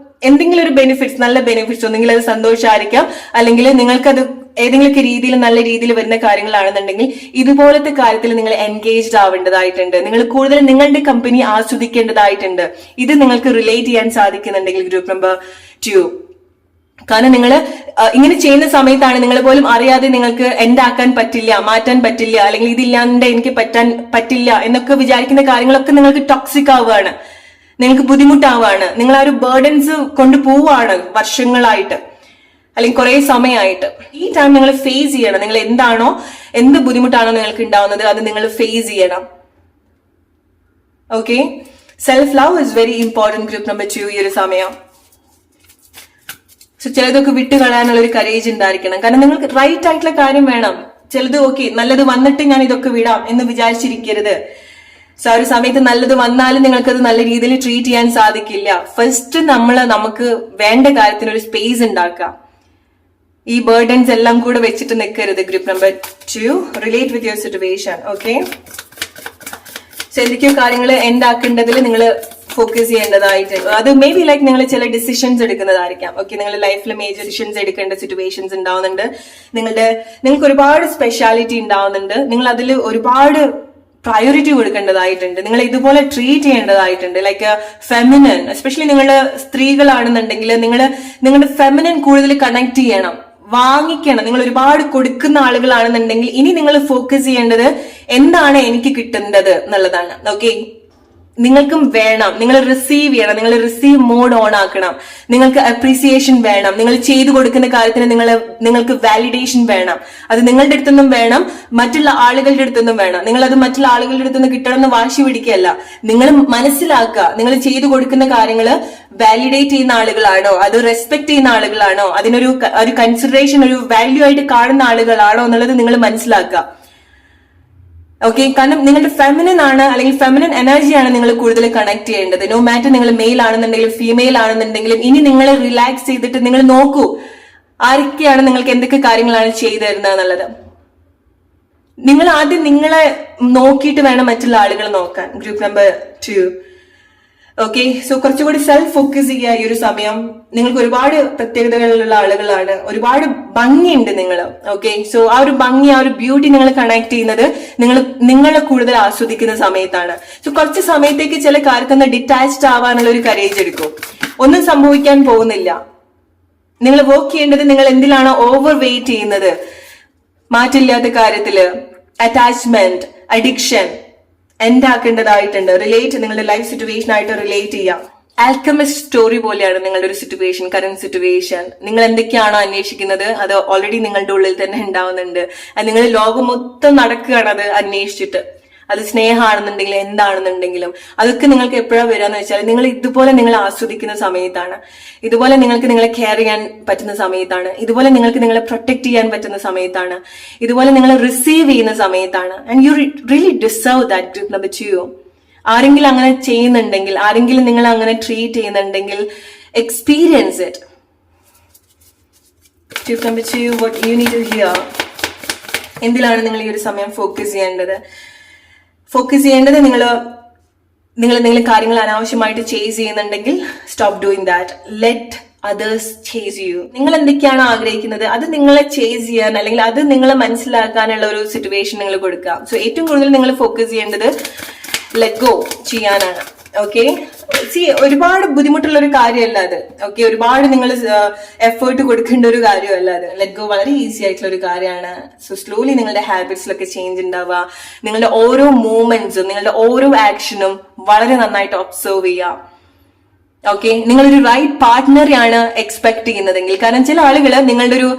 എന്തെങ്കിലും ഒരു ബെനിഫിറ്റ്സ്, നല്ല ബെനിഫിറ്റ്സ്, ഒന്നെങ്കിൽ അത് സന്തോഷമായിരിക്കാം, അല്ലെങ്കിൽ നിങ്ങൾക്കത് ഏതെങ്കിലുമൊക്കെ രീതിയിൽ നല്ല രീതിയിൽ വരുന്ന കാര്യങ്ങളാണെന്നുണ്ടെങ്കിൽ ഇതുപോലത്തെ കാര്യത്തിൽ നിങ്ങൾ എൻഗേജ്ഡ് ആവേണ്ടതായിട്ടുണ്ട്. നിങ്ങൾ കൂടുതൽ നിങ്ങളുടെ കമ്പനി ആസ്വദിക്കേണ്ടതായിട്ടുണ്ട്. ഇത് നിങ്ങൾക്ക് റിലേറ്റ് ചെയ്യാൻ സാധിക്കുന്നുണ്ടെങ്കിൽ ഗ്രൂപ്പ് നമ്പർ 2. കാരണം നിങ്ങൾ ഇങ്ങനെ ചെയ്യുന്ന സമയത്താണ് നിങ്ങൾ പോലും അറിയാതെ നിങ്ങൾക്ക് എൻഡാക്കാൻ പറ്റില്ല, മാറ്റാൻ പറ്റില്ല, അല്ലെങ്കിൽ ഇതില്ലാണ്ട് എനിക്ക് പറ്റില്ല എന്നൊക്കെ വിചാരിക്കുന്ന കാര്യങ്ങളൊക്കെ നിങ്ങൾക്ക് ടോക്സിക് ആവുകയാണ്, നിങ്ങൾക്ക് ബുദ്ധിമുട്ടാവുകയാണ്. നിങ്ങൾ ആ ഒരു ബേർഡൻസ് കൊണ്ടുപോവാണ് വർഷങ്ങളായിട്ട്, അല്ലെങ്കിൽ കുറെ സമയമായിട്ട്. ഈ ടൈം നിങ്ങൾ ഫേസ് ചെയ്യണം. നിങ്ങൾ എന്താണോ, എന്ത് ബുദ്ധിമുട്ടാണോ നിങ്ങൾക്ക് ഉണ്ടാവുന്നത് അത് നിങ്ങൾ ഫേസ് ചെയ്യണം. Okay, self love is very important group number 2 ഈ ഒരു സമയം. സോ ചിലതൊക്കെ വിട്ടുകളയാനുള്ള ഒരു കരേജ് ഉണ്ടായിരിക്കണം. കാരണം നിങ്ങൾക്ക് റൈറ്റ് ആയിട്ടുള്ള കാര്യം വേണം. ചിലത് ഓക്കെ, നല്ലത് വന്നിട്ട് ഞാൻ ഇതൊക്കെ വിടാം എന്ന് വിചാരിച്ചിരിക്കരുത്. സോ ആ ഒരു സമയത്ത് നല്ലത് വന്നാലും നിങ്ങൾക്കത് നല്ല രീതിയിൽ ട്രീറ്റ് ചെയ്യാൻ സാധിക്കില്ല. ഫസ്റ്റ് നമുക്ക് വേണ്ട കാര്യത്തിന് ഒരു സ്പേസ് ഉണ്ടാക്കാം. ഈ ബേർഡൻസ് എല്ലാം കൂടെ വെച്ചിട്ട് നിൽക്കരുത് group number 2. Relate with your situation. Okay, so എന്തൊക്കെയോ കാര്യങ്ങൾ എൻഡാക്കേണ്ടതിൽ നിങ്ങൾ ഫോക്കസ് ചെയ്യേണ്ടതായിട്ടുണ്ട്. അത് മേ ബി ലൈക്ക് നിങ്ങൾ ചില ഡിസിഷൻസ് എടുക്കുന്നതായിരിക്കാം. ഓക്കെ, നിങ്ങളുടെ ലൈഫിൽ മേജർ ഡിസിഷൻസ് എടുക്കേണ്ട സിറ്റുവേഷൻസ് ഉണ്ടാവുന്നുണ്ട്. നിങ്ങൾക്ക് ഒരുപാട് സ്പെഷ്യാലിറ്റി ഉണ്ടാവുന്നുണ്ട്. നിങ്ങൾ അതിൽ ഒരുപാട് പ്രയോറിറ്റി കൊടുക്കേണ്ടതായിട്ടുണ്ട്. നിങ്ങൾ ഇതുപോലെ ട്രീറ്റ് ചെയ്യേണ്ടതായിട്ടുണ്ട്. ലൈക്ക് ഫെമിനൻ, എസ്പെഷ്യലി നിങ്ങൾ സ്ത്രീകളാണെന്നുണ്ടെങ്കിൽ നിങ്ങളുടെ ഫെമിനൻ കൂടുതൽ കണക്ട് ചെയ്യണം, വാങ്ങിക്കണം. നിങ്ങൾ ഒരുപാട് കൊടുക്കുന്ന ആളുകളാണെന്നുണ്ടെങ്കിൽ ഇനി നിങ്ങൾ ഫോക്കസ് ചെയ്യേണ്ടത് എന്താണ് എനിക്ക് കിട്ടുന്നത് എന്നുള്ളതാണ്. ഓക്കെ, നിങ്ങൾക്കും വേണം. നിങ്ങൾ റിസീവ് ചെയ്യണം. നിങ്ങൾ റിസീവ് മോഡ് ഓൺ ആക്കണം. നിങ്ങൾക്ക് അപ്രീസിയേഷൻ വേണം. നിങ്ങൾ ചെയ്തു കൊടുക്കുന്ന കാര്യത്തിന് നിങ്ങൾക്ക് വാലിഡേഷൻ വേണം. അത് നിങ്ങളുടെ അടുത്തുനിന്നും വേണം, മറ്റുള്ള ആളുകളുടെ അടുത്തുനിന്നും വേണം. നിങ്ങൾ അത് മറ്റുള്ള ആളുകളുടെ അടുത്തുനിന്ന് കിട്ടണമെന്ന് വാശി പിടിക്കുകയല്ല. നിങ്ങൾ മനസ്സിലാക്കുക, നിങ്ങൾ ചെയ്തു കൊടുക്കുന്ന കാര്യങ്ങൾ വാലിഡേറ്റ് ചെയ്യുന്ന ആളുകളാണോ, അത് റെസ്പെക്ട് ചെയ്യുന്ന ആളുകളാണോ, അതിനൊരു കൺസിഡറേഷൻ, ഒരു വാല്യൂ ആയിട്ട് കാണുന്ന ആളുകളാണോ എന്നുള്ളത് നിങ്ങൾ മനസ്സിലാക്കുക. ഓക്കെ, കാരണം നിങ്ങളുടെ ഫെമിനിൻ ആണ്, അല്ലെങ്കിൽ ഫെമിനിൻ എനർജിയാണ് നിങ്ങൾ കൂടുതൽ കണക്ട് ചെയ്യേണ്ടത്. നോ മാറ്റർ നിങ്ങൾ മെയിൽ ആണെന്നുണ്ടെങ്കിലും ഫീമെയിൽ ആണെന്നുണ്ടെങ്കിലും. ഇനി നിങ്ങൾ റിലാക്സ് ചെയ്തിട്ട് നിങ്ങൾ നോക്കൂ ആരൊക്കെയാണ് നിങ്ങൾക്ക് എന്തൊക്കെ കാര്യങ്ങളാണ് ചെയ്തു തരുന്നത് എന്നുള്ളത്. നിങ്ങൾ ആദ്യം നിങ്ങളെ നോക്കിയിട്ട് വേണം മറ്റുള്ള ആളുകൾ നോക്കാൻ. Group number 2. ഓക്കെ, സോ കുറച്ചുകൂടി സെൽഫ് ഫോക്കസ് ചെയ്യുക ഈ ഒരു സമയം. നിങ്ങൾക്ക് ഒരുപാട് പ്രത്യേകതകളുള്ള ആളുകളാണ്, ഒരുപാട് ഭംഗിയുണ്ട് നിങ്ങൾ. ഓക്കെ, സോ ആ ഒരു ഭംഗി, ആ ഒരു ബ്യൂട്ടി നിങ്ങൾ കണക്ട് ചെയ്യുന്നത് നിങ്ങളെ കൂടുതൽ ആസ്വദിക്കുന്ന സമയത്താണ്. സോ കുറച്ച് സമയത്തേക്ക് ചില കാര്യത്തിൽ നിന്ന് ഡിറ്റാച്ച്ഡ് ആവാനുള്ള ഒരു കരേജ് എടുക്കും. ഒന്നും സംഭവിക്കാൻ പോകുന്നില്ല. നിങ്ങൾ വർക്ക് ചെയ്യേണ്ടത് നിങ്ങൾ എന്തിലാണോ ഓവർ വെയിറ്റ് ചെയ്യുന്നത്, മാറ്റില്ലാത്ത കാര്യത്തില്, അറ്റാച്ച്മെന്റ്, അഡിക്ഷൻ എൻഡാക്കേണ്ടതായിട്ടുണ്ട്. നിങ്ങളുടെ ലൈഫ് സിറ്റുവേഷൻ ആയിട്ട് റിലേറ്റ് ചെയ്യാം. ആൽക്കമിസ്റ്റ് സ്റ്റോറി പോലെയാണ് നിങ്ങളുടെ ഒരു സിറ്റുവേഷൻ, കറന്റ് സിറ്റുവേഷൻ. നിങ്ങൾ എന്തൊക്കെയാണോ അന്വേഷിക്കുന്നത് അത് ഓൾറെഡി നിങ്ങളുടെ ഉള്ളിൽ തന്നെ ഉണ്ടാവുന്നുണ്ട്. നിങ്ങൾ ലോകം മൊത്തം നടക്കുകയാണ് അത് അന്വേഷിച്ചിട്ട്. അത് സ്നേഹമാണെന്നുണ്ടെങ്കിലും എന്താണെന്നുണ്ടെങ്കിലും അതൊക്കെ നിങ്ങൾക്ക് എപ്പോഴാണ് വരാന്ന് വെച്ചാൽ നിങ്ങൾ ഇതുപോലെ നിങ്ങൾ ആസ്വദിക്കുന്ന സമയത്താണ്, ഇതുപോലെ നിങ്ങൾക്ക് നിങ്ങളെ കെയർ ചെയ്യാൻ പറ്റുന്ന സമയത്താണ്, ഇതുപോലെ നിങ്ങൾക്ക് നിങ്ങളെ പ്രൊട്ടക്ട് ചെയ്യാൻ പറ്റുന്ന സമയത്താണ്, ഇതുപോലെ നിങ്ങൾ റിസീവ് ചെയ്യുന്ന സമയത്താണ്. And you really deserve that. Group number 2. ആരെങ്കിലും അങ്ങനെ ചെയ്യുന്നുണ്ടെങ്കിൽ, ആരെങ്കിലും നിങ്ങൾ അങ്ങനെ ട്രീറ്റ് ചെയ്യുന്നുണ്ടെങ്കിൽ, experience it. Group number 2, what you need to hear. എന്തിലാണ് നിങ്ങൾ ഈ ഒരു സമയം ഫോക്കസ് ചെയ്യേണ്ടത്? നിങ്ങൾ എന്തെങ്കിലും കാര്യങ്ങൾ അനാവശ്യമായിട്ട് ചേസ് ചെയ്യുന്നുണ്ടെങ്കിൽ stop doing that. Let others chase you. നിങ്ങൾ എന്തൊക്കെയാണോ ആഗ്രഹിക്കുന്നത് അത് നിങ്ങളെ ചേസ് ചെയ്യാൻ, അല്ലെങ്കിൽ അത് നിങ്ങളെ മനസ്സിലാക്കാനുള്ള ഒരു സിറ്റുവേഷൻ നിങ്ങൾ കൊടുക്കുക. സോ ഏറ്റവും കൂടുതൽ നിങ്ങൾ ഫോക്കസ് ചെയ്യേണ്ടത് ലെറ്റ് ഗോ ചെയ്യാനാണ്. ഓക്കെ, ഒരുപാട് ബുദ്ധിമുട്ടുള്ള ഒരു കാര്യമല്ല അത്. ഓക്കെ, ഒരുപാട് നിങ്ങൾ എഫേർട്ട് കൊടുക്കേണ്ട ഒരു കാര്യമല്ല അത്. ലെറ്റ് ഗോ വളരെ ഈസി ആയിട്ടുള്ള ഒരു കാര്യമാണ്. സോ സ്ലോലി നിങ്ങളുടെ ഹാബിറ്റ്സിലൊക്കെ ചേഞ്ച് ഉണ്ടാവുക. നിങ്ങളുടെ ഓരോ മൂവ്മെന്റ്സും, നിങ്ങളുടെ ഓരോ ആക്ഷനും വളരെ നന്നായിട്ട് ഒബ്സർവ് ചെയ്യുക. ഓക്കെ, നിങ്ങളൊരു റൈറ്റ് പാർട്ട്ണറെയാണ് എക്സ്പെക്ട് ചെയ്യുന്നതെങ്കിൽ, കാരണം ചില ആളുകൾ നിങ്ങളുടെ ഒരു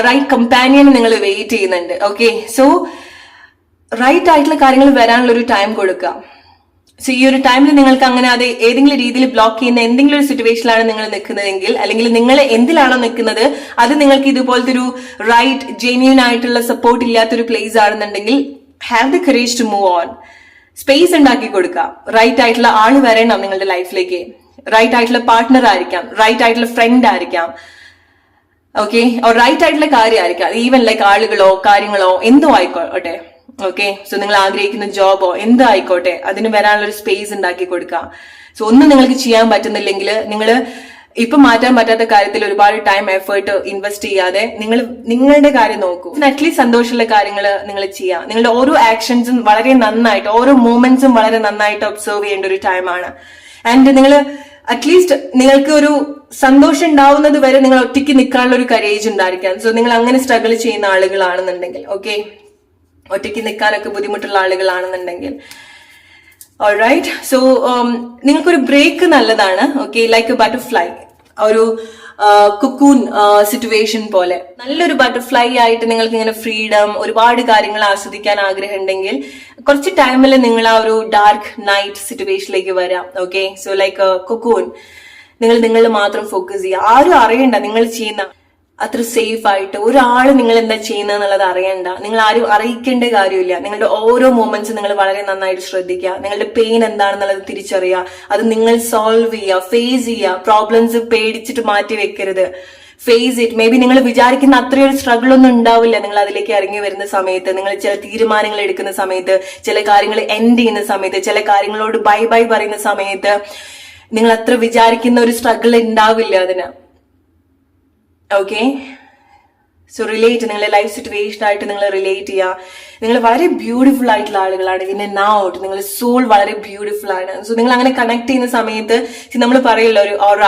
റൈറ്റ് കമ്പാനിയനെ നിങ്ങൾ വെയിറ്റ് ചെയ്യുന്നുണ്ട്. ഓക്കെ, സോ റൈറ്റ് ആയിട്ടുള്ള കാര്യങ്ങൾ വരാനുള്ള ഒരു ടൈം കൊടുക്കുക. സോ ഈ ഒരു ടൈമിൽ നിങ്ങൾക്ക് അങ്ങനെ അത് ഏതെങ്കിലും രീതിയിൽ ബ്ലോക്ക് ചെയ്യുന്ന എന്തെങ്കിലും ഒരു സിറ്റുവേഷനിലാണ് നിങ്ങൾ നിൽക്കുന്നതെങ്കിൽ, അല്ലെങ്കിൽ നിങ്ങൾ എന്തിലാണോ നിൽക്കുന്നത് അത് നിങ്ങൾക്ക് ഇതുപോലത്തെ ഒരു റൈറ്റ് ജെന്യൂൻ ആയിട്ടുള്ള സപ്പോർട്ട് ഇല്ലാത്തൊരു പ്ലേസ് ആണെന്നുണ്ടെങ്കിൽ, have the courage to move on. Space ഉണ്ടാക്കി കൊടുക്കുക. റൈറ്റ് ആയിട്ടുള്ള ആള് വരണം നിങ്ങളുടെ ലൈഫിലേക്ക്. റൈറ്റ് ആയിട്ടുള്ള പാർട്ട്ണർ ആയിരിക്കാം, റൈറ്റ് ആയിട്ടുള്ള ഫ്രണ്ട് ആയിരിക്കാം, ഓക്കെ, റൈറ്റ് ആയിട്ടുള്ള കാര്യമായിരിക്കാം. ഈവൻ ലൈക്ക് ആളുകളോ കാര്യങ്ങളോ എന്തോ ആയിക്കോട്ടെ. ഓക്കെ, സോ നിങ്ങൾ ആഗ്രഹിക്കുന്ന ജോബോ എന്തായിക്കോട്ടെ, അതിന് വരാനുള്ള ഒരു സ്പേസ് ഉണ്ടാക്കി കൊടുക്കുക. സോ ഒന്നും നിങ്ങൾക്ക് ചെയ്യാൻ പറ്റുന്നില്ലെങ്കിൽ, നിങ്ങൾ ഇപ്പൊ മാറ്റാൻ പറ്റാത്ത കാര്യത്തിൽ ഒരുപാട് ടൈം എഫേർട്ട് ഇൻവെസ്റ്റ് ചെയ്യാതെ നിങ്ങളുടെ കാര്യം നോക്കൂ. അറ്റ്ലീസ്റ്റ് സന്തോഷമുള്ള കാര്യങ്ങൾ നിങ്ങൾ ചെയ്യാം. നിങ്ങളുടെ ഓരോ ആക്ഷൻസും വളരെ നന്നായിട്ട്, ഓരോ മൂമെന്റ്സും വളരെ നന്നായിട്ട് ഒബ്സർവ് ചെയ്യേണ്ട ഒരു ടൈമാണ്. ആൻഡ് നിങ്ങൾ അറ്റ്ലീസ്റ്റ് നിങ്ങൾക്ക് ഒരു സന്തോഷം ഉണ്ടാവുന്നത് വരെ നിങ്ങൾ ഒറ്റയ്ക്ക് നിൽക്കാനുള്ള ഒരു കരേജ് ഉണ്ടായിരിക്കാം. സോ നിങ്ങൾ അങ്ങനെ സ്ട്രഗിൾ ചെയ്യുന്ന ആളുകളാണെന്നുണ്ടെങ്കിൽ, ഓക്കെ, ഒറ്റയ്ക്ക് നിൽക്കാനൊക്കെ ബുദ്ധിമുട്ടുള്ള ആളുകളാണെന്നുണ്ടെങ്കിൽ, ഓൾറൈറ്റ്. സോ നിങ്ങൾക്കൊരു ബ്രേക്ക് നല്ലതാണ്. ഓക്കെ, ലൈക്ക് എ ബട്ടർഫ്ലൈ, ഒരു കുക്കൂൺ സിറ്റുവേഷൻ പോലെ നല്ലൊരു ബട്ടർഫ്ലൈ ആയിട്ട് നിങ്ങൾക്ക് ഇങ്ങനെ ഫ്രീഡം, ഒരുപാട് കാര്യങ്ങൾ ആസ്വദിക്കാൻ ആഗ്രഹം ഉണ്ടെങ്കിൽ കുറച്ച് ടൈമിൽ നിങ്ങൾ ആ ഒരു ഡാർക്ക് നൈറ്റ് സിറ്റുവേഷനിലേക്ക് വരാം. ഓക്കെ, സോ ലൈക്ക് കുക്കൂൺ, നിങ്ങൾ മാത്രം ഫോക്കസ് ചെയ്യുക. ആരും അറിയണ്ട നിങ്ങൾ ചെയ്യുന്ന അത്ര സേഫ് ആയിട്ട്. ഒരാൾ നിങ്ങൾ എന്താ ചെയ്യുന്നത് എന്നുള്ളത് അറിയണ്ട. നിങ്ങൾ ആരും അറിയിക്കേണ്ട കാര്യമില്ല. നിങ്ങളുടെ ഓരോ മൂമെന്റ്സും നിങ്ങൾ വളരെ നന്നായിട്ട് ശ്രദ്ധിക്കുക. നിങ്ങളുടെ പെയിൻ എന്താണെന്നുള്ളത് തിരിച്ചറിയുക. അത് നിങ്ങൾ സോൾവ് ചെയ്യുക, ഫേസ് ചെയ്യുക. പ്രോബ്ലംസ് പേടിച്ചിട്ട് മാറ്റി വെക്കരുത്. Face it. മേ ബി നിങ്ങൾ വിചാരിക്കുന്ന അത്രയൊരു സ്ട്രഗിൾ ഒന്നും ഉണ്ടാവില്ല നിങ്ങൾ അതിലേക്ക് ഇറങ്ങി വരുന്ന സമയത്ത്. നിങ്ങൾ ചില തീരുമാനങ്ങൾ എടുക്കുന്ന സമയത്ത്, ചില കാര്യങ്ങൾ എൻഡ് ചെയ്യുന്ന സമയത്ത്, ചില കാര്യങ്ങളോട് ബൈ ബൈ പറയുന്ന സമയത്ത് നിങ്ങൾ അത്ര വിചാരിക്കുന്ന ഒരു സ്ട്രഗിൾ ഉണ്ടാവില്ല അതിന്. Okay, so relate. നിങ്ങളുടെ ലൈഫ് സിറ്റുവേഷൻ ആയിട്ട് നിങ്ങൾ റിലേറ്റ് ചെയ്യുക. നിങ്ങൾ വളരെ ബ്യൂട്ടിഫുൾ ആയിട്ടുള്ള ആളുകളാണ്. ഇൻ ആൻഡ് ഔട്ട് നിങ്ങളുടെ സോൾ വളരെ ബ്യൂട്ടിഫുൾ ആണ്. സോ നിങ്ങൾ അങ്ങനെ കണക്ട് ചെയ്യുന്ന സമയത്ത് നമ്മൾ പറയല്ലോ ഒരു ഓറ,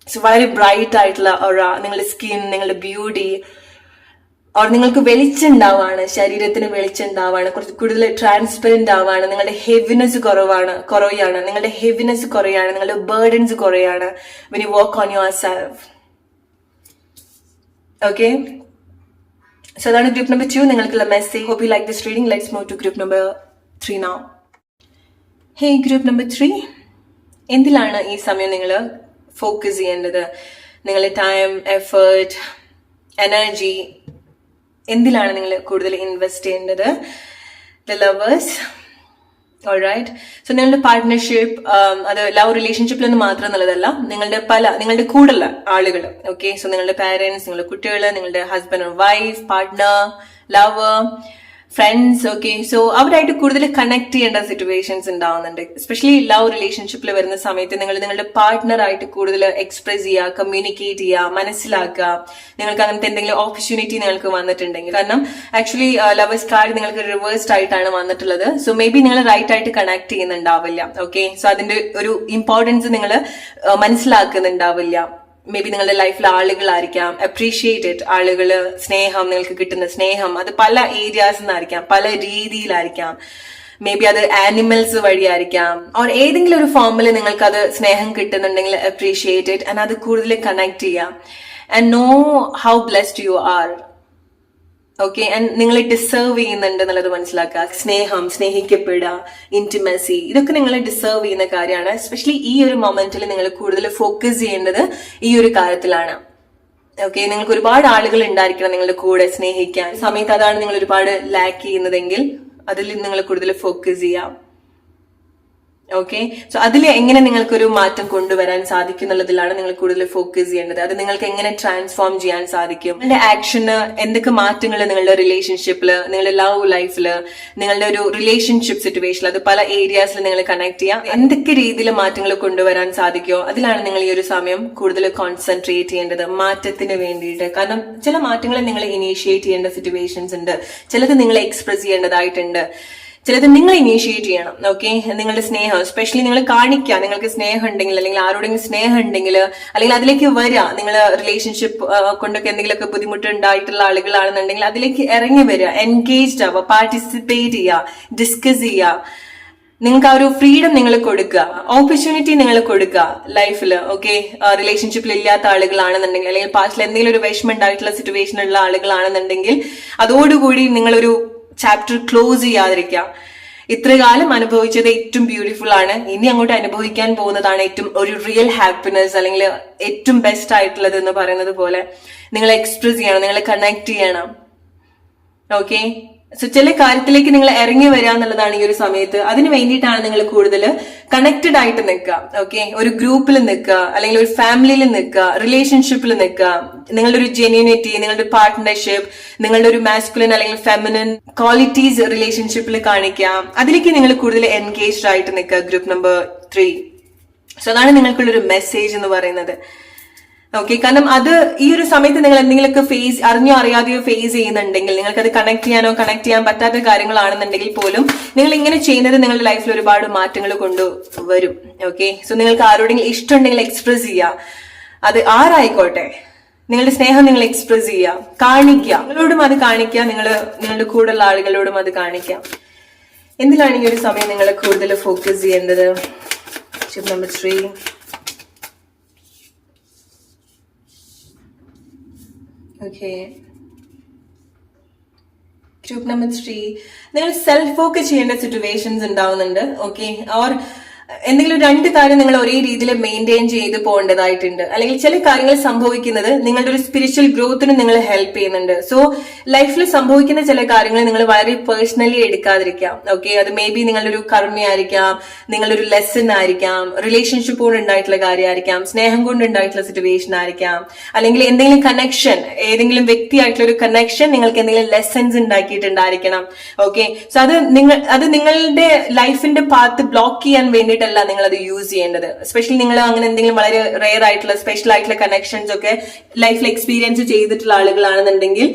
സോ വളരെ ബ്രൈറ്റ് ആയിട്ടുള്ള ഓറ. നിങ്ങളുടെ സ്കിൻ, നിങ്ങളുടെ ബ്യൂട്ടി, ഓർ നിങ്ങൾക്ക് വെളിച്ചുണ്ടാവാണ്, ശരീരത്തിന് വെളിച്ചുണ്ടാവാണ്, കുറച്ച് കൂടുതൽ ട്രാൻസ്പെറന്റ് ആവാണ്, നിങ്ങളുടെ ഹെവിനെസ് കുറയാണ്, നിങ്ങളുടെ ഹെവിനെസ് കുറയാണ്, നിങ്ങളുടെ ബേർഡൻസ് കുറയാണ് when you work on yourself. Okay, so അതാണ് ഗ്രൂപ്പ് നമ്പർ 2 നിങ്ങൾക്കുള്ള message. Hope you like this reading. Let's move to group number 3 now. Hey, group number 3, എന്തിലാണ് ഈ സമയം നിങ്ങൾ ഫോക്കസ് ചെയ്യേണ്ടത്? നിങ്ങളുടെ ടൈം, എഫേർട്ട്, എനർജി എന്തിലാണ് നിങ്ങൾ കൂടുതൽ ഇൻവെസ്റ്റ് ചെയ്യേണ്ടത്? The lovers. ഓൾറൈറ്റ്, സോ നിങ്ങളുടെ പാർട്ട്ണർഷിപ്പ്, അത് ലവ് റിലേഷൻഷിപ്പിൽ നിന്ന് മാത്രം എന്നുള്ളതല്ല, നിങ്ങളുടെ കൂടെയുള്ള ആളുകൾ. ഓക്കെ, സോ നിങ്ങളുടെ പാരന്റ്സ്, നിങ്ങളുടെ കുട്ടികൾ, നിങ്ങളുടെ husband, wife, partner, lover, friends. Okay, so അവരായിട്ട് കൂടുതൽ കണക്ട് ചെയ്യേണ്ട സിറ്റുവേഷൻസ് ഉണ്ടാവുന്നുണ്ട്. എസ്പെഷ്യലി ലവ് റിലേഷൻഷിപ്പിൽ വരുന്ന സമയത്ത് നിങ്ങൾ നിങ്ങളുടെ പാർട്ട്ണറായിട്ട് കൂടുതൽ എക്സ്പ്രസ് ചെയ്യുക, കമ്മ്യൂണിക്കേറ്റ് ചെയ്യുക, മനസ്സിലാക്കുക. നിങ്ങൾക്ക് അങ്ങനത്തെ എന്തെങ്കിലും ഓപ്പർച്യൂണിറ്റി നിങ്ങൾക്ക് വന്നിട്ടുണ്ടെങ്കിൽ, കാരണം ആക്ച്വലി ലവേഴ്സ് കാർഡ് നിങ്ങൾക്ക് റിവേഴ്സ്ഡ് ആയിട്ടാണ് വന്നിട്ടുള്ളത്. സോ മേ ബി നിങ്ങൾ റൈറ്റ് ആയിട്ട് കണക്ട് ചെയ്യുന്നുണ്ടാവില്ല. ഓക്കെ, സോ അതിന്റെ ഒരു ഇമ്പോർട്ടൻസ് നിങ്ങൾ മനസ്സിലാക്കുന്നുണ്ടാവില്ല. മേ ബി നിങ്ങളുടെ ലൈഫിൽ ആളുകളായിരിക്കാം, അപ്രീഷിയേറ്റഡ് ആളുകള്, സ്നേഹം, നിങ്ങൾക്ക് കിട്ടുന്ന സ്നേഹം അത് പല ഏരിയാസിൽ നിന്നായിരിക്കാം, പല രീതിയിലായിരിക്കാം. മേ ബി അത് ആനിമൽസ് വഴിയായിരിക്കാം, ഓർ ഏതെങ്കിലും ഒരു ഫോമിൽ നിങ്ങൾക്ക് അത് സ്നേഹം കിട്ടുന്നുണ്ടെങ്കിൽ അപ്രീഷിയേറ്റഡ്, ആൻഡ് അത് കൂടുതൽ കണക്ട് ചെയ്യാം. And know how blessed you are. Okay, and നിങ്ങൾ ഡിസേർവ് ചെയ്യുന്നുണ്ട് എന്നുള്ളത് മനസ്സിലാക്കുക. സ്നേഹം, സ്നേഹിക്കപ്പെടുക, ഇന്റിമസി, ഇതൊക്കെ നിങ്ങൾ ഡിസേർവ് ചെയ്യുന്ന കാര്യമാണ്. എസ്പെഷ്യലി ഈ ഒരു മൊമെന്റിൽ നിങ്ങൾ കൂടുതൽ ഫോക്കസ് ചെയ്യേണ്ടത് ഈ ഒരു കാര്യത്തിലാണ്. ഓക്കെ, നിങ്ങൾക്ക് ഒരുപാട് ആളുകൾ ഉണ്ടായിരിക്കണം നിങ്ങളുടെ കൂടെ സ്നേഹിക്കാൻ. സമയത്ത് അതാണ് നിങ്ങൾ ഒരുപാട് ലാക്ക് ചെയ്യുന്നതെങ്കിൽ അതിൽ നിങ്ങൾ കൂടുതൽ ഫോക്കസ് ചെയ്യാം. ഓക്കെ, സോ അതിൽ എങ്ങനെ നിങ്ങൾക്കൊരു മാറ്റം കൊണ്ടുവരാൻ സാധിക്കും എന്നുള്ളതിലാണ് നിങ്ങൾ കൂടുതൽ ഫോക്കസ് ചെയ്യേണ്ടത്. അത് നിങ്ങൾക്ക് എങ്ങനെ ട്രാൻസ്ഫോം ചെയ്യാൻ സാധിക്കും, നിങ്ങളുടെ ആക്ഷന് എന്തൊക്കെ മാറ്റങ്ങൾ നിങ്ങളുടെ റിലേഷൻഷിപ്പില്, നിങ്ങളുടെ ലവ് ലൈഫില്, നിങ്ങളുടെ ഒരു റിലേഷൻഷിപ്പ് സിറ്റുവേഷനിൽ, അത് പല ഏരിയാസിൽ നിങ്ങൾ കണക്ട് ചെയ്യാം, എന്തൊക്കെ രീതിയിൽ മാറ്റങ്ങൾ കൊണ്ടുവരാൻ സാധിക്കുമോ അതിലാണ് നിങ്ങൾ ഈ ഒരു സമയം കൂടുതൽ കോൺസെൻട്രേറ്റ് ചെയ്യേണ്ടത് മാറ്റത്തിന് വേണ്ടിയിട്ട്. കാരണം ചില മാറ്റങ്ങൾ നിങ്ങൾ ഇനീഷ്യേറ്റ് ചെയ്യേണ്ട സിറ്റുവേഷൻസ് ഉണ്ട്, ചിലത് നിങ്ങൾ എക്സ്പ്രസ് ചെയ്യേണ്ടതായിട്ടുണ്ട്, ചിലത് നിങ്ങൾ ഇനീഷ്യേറ്റ് ചെയ്യണം. ഓക്കെ, നിങ്ങളുടെ സ്നേഹം എസ്പെഷ്യലി നിങ്ങൾ കാണിക്കുക. നിങ്ങൾക്ക് സ്നേഹം ഉണ്ടെങ്കിൽ, അല്ലെങ്കിൽ ആരോടെങ്കിലും സ്നേഹം ഉണ്ടെങ്കിൽ, അല്ലെങ്കിൽ അതിലേക്ക് വരിക. നിങ്ങൾ റിലേഷൻഷിപ്പ് കൊണ്ടൊക്കെ എന്തെങ്കിലുമൊക്കെ ബുദ്ധിമുട്ടുണ്ടായിട്ടുള്ള ആളുകളാണെന്നുണ്ടെങ്കിൽ അതിലേക്ക് ഇറങ്ങി വരിക, എൻഗേജ്ഡ് ആവുക, പാർട്ടിസിപ്പേറ്റ് ചെയ്യുക, ഡിസ്കസ് ചെയ്യുക. നിങ്ങൾക്ക് ആ ഒരു ഫ്രീഡം നിങ്ങൾ കൊടുക്കുക, ഓപ്പർച്യൂണിറ്റി നിങ്ങൾ കൊടുക്കുക ലൈഫിൽ. ഓക്കെ, റിലേഷൻഷിപ്പിൽ ഇല്ലാത്ത ആളുകളാണെന്നുണ്ടെങ്കിൽ, അല്ലെങ്കിൽ പാസ്റ്റിൽ എന്തെങ്കിലും ഒരു വിഷമം ഉണ്ടായിട്ടുള്ള സിറ്റുവേഷനുള്ള ആളുകളാണെന്നുണ്ടെങ്കിൽ അതോടുകൂടി നിങ്ങളൊരു ചാപ്റ്റർ ക്ലോസ് ചെയ്യാതിരിക്കാം. ഇത്രകാലം അനുഭവിച്ചത് ഏറ്റവും ബ്യൂട്ടിഫുൾ ആണ്, ഇനി അങ്ങോട്ട് അനുഭവിക്കാൻ പോകുന്നതാണ് ഏറ്റവും ഒരു റിയൽ ഹാപ്പിനെസ്, അല്ലെങ്കിൽ ഏറ്റവും ബെസ്റ്റ് ആയിട്ടുള്ളത് എന്ന് പറയുന്നത് പോലെ നിങ്ങൾ എക്സ്പ്രസ് ചെയ്യണം, നിങ്ങൾ കണക്ട് ചെയ്യണം. ഓക്കെ, സോ ചില കാര്യത്തിലേക്ക് നിങ്ങൾ ഇറങ്ങി വരിക എന്നുള്ളതാണ് ഈ ഒരു സമയത്ത്. അതിന് വേണ്ടിയിട്ടാണ് നിങ്ങൾ കൂടുതൽ കണക്റ്റഡ് ആയിട്ട് നിൽക്കുക. ഓക്കെ, ഒരു ഗ്രൂപ്പിൽ നിൽക്കുക, അല്ലെങ്കിൽ ഒരു ഫാമിലിയിൽ നിൽക്കുക, റിലേഷൻഷിപ്പിൽ നിൽക്കുക. നിങ്ങളുടെ ഒരു ജെന്യൂനിറ്റി, നിങ്ങളുടെ പാർട്ട്ണർഷിപ്പ്, നിങ്ങളുടെ ഒരു മാസ്കുലിൻ അല്ലെങ്കിൽ ഫെമിനിൻ ക്വാളിറ്റീസ് റിലേഷൻഷിപ്പിൽ കാണിക്കാം. അതിലേക്ക് നിങ്ങൾ കൂടുതൽ എൻഗേജ്ഡ് ആയിട്ട് നിൽക്കുക. Group number 3. സോ അതാണ് നിങ്ങൾക്കുള്ളൊരു മെസ്സേജ് എന്ന് പറയുന്നത്. ഓക്കെ, കാരണം അത് ഈ ഒരു സമയത്ത് നിങ്ങൾ എന്തെങ്കിലുമൊക്കെ അറിഞ്ഞോ അറിയാതെയോ ഫേസ് ചെയ്യുന്നുണ്ടെങ്കിൽ, നിങ്ങൾക്ക് അത് കണക്ട് ചെയ്യാൻ പറ്റാത്ത കാര്യങ്ങളാണെന്നുണ്ടെങ്കിൽ പോലും നിങ്ങൾ ഇങ്ങനെ ചെയ്യുന്നത് നിങ്ങളുടെ ലൈഫിൽ ഒരുപാട് മാറ്റങ്ങൾ കൊണ്ടുവരും. ഓക്കെ, സോ നിങ്ങൾക്ക് ആരോടെങ്കിലും ഇഷ്ടമുണ്ടെങ്കിൽ എക്സ്പ്രസ് ചെയ്യുക, അത് ആരായിക്കോട്ടെ. നിങ്ങളുടെ സ്നേഹം നിങ്ങൾ എക്സ്പ്രസ് ചെയ്യുക, കാണിക്കുക, നിങ്ങളോടും അത് കാണിക്കുക, നിങ്ങളുടെ കൂടെയുള്ള ആളുകളോടും അത് കാണിക്കുക. എന്തിനാണ് ഈ ഒരു സമയം നിങ്ങൾ കൂടുതൽ ഫോക്കസ് ചെയ്യേണ്ടത്? Step number 3. Okay, group number 3, നിങ്ങൾ സെൽഫ് ഫോക്കസ് ചെയ്യേണ്ട സിറ്റുവേഷൻസ് ഉണ്ടാവുന്നുണ്ട്. ഓക്കെ, ഓർ എന്തെങ്കിലും 2 കാര്യം നിങ്ങൾ ഒരേ രീതിയിൽ മെയിൻറ്റെയിൻ ചെയ്ത് പോകേണ്ടതായിട്ടുണ്ട്. അല്ലെങ്കിൽ ചില കാര്യങ്ങൾ സംഭവിക്കുന്നത് നിങ്ങളുടെ ഒരു സ്പിരിച്വൽ ഗ്രോത്തിന് നിങ്ങൾ ഹെൽപ്പ് ചെയ്യുന്നുണ്ട്. സോ ലൈഫിൽ സംഭവിക്കുന്ന ചില കാര്യങ്ങൾ നിങ്ങൾ വളരെ പേഴ്സണലി എടുക്കാതിരിക്കാം. ഓക്കെ, അത് മേ ബി നിങ്ങളുടെ ഒരു കർമ്മയായിരിക്കാം, നിങ്ങളുടെ ഒരു ലെസൺ ആയിരിക്കാം, റിലേഷൻഷിപ്പ് കൊണ്ട് ഉണ്ടായിട്ടുള്ള കാര്യമായിരിക്കാം, സ്നേഹം കൊണ്ട് ഉണ്ടായിട്ടുള്ള സിറ്റുവേഷൻ ആയിരിക്കാം, അല്ലെങ്കിൽ എന്തെങ്കിലും കണക്ഷൻ, ഏതെങ്കിലും വ്യക്തിയായിട്ടുള്ള ഒരു കണക്ഷൻ നിങ്ങൾക്ക് എന്തെങ്കിലും ലെസൺസ് ഉണ്ടാക്കിയിട്ടുണ്ടായിരിക്കണം. ഓക്കെ, സോ അത് നിങ്ങളുടെ ലൈഫിന്റെ പാത്ത് ബ്ലോക്ക് ചെയ്യാൻ വേണ്ടിയിട്ടല്ല നിങ്ങൾ അത് യൂസ് ചെയ്യേണ്ടത്. എസ്പെഷ്യലി നിങ്ങൾ അങ്ങനെ എന്തെങ്കിലും വളരെ റെയർ ആയിട്ടുള്ള സ്പെഷ്യൽ ആയിട്ടുള്ള കണക്ഷൻസ് ഒക്കെ ലൈഫിൽ എക്സ്പീരിയൻസ് ചെയ്തിട്ടുള്ള ആളുകളാണെന്നുണ്ടെങ്കിൽ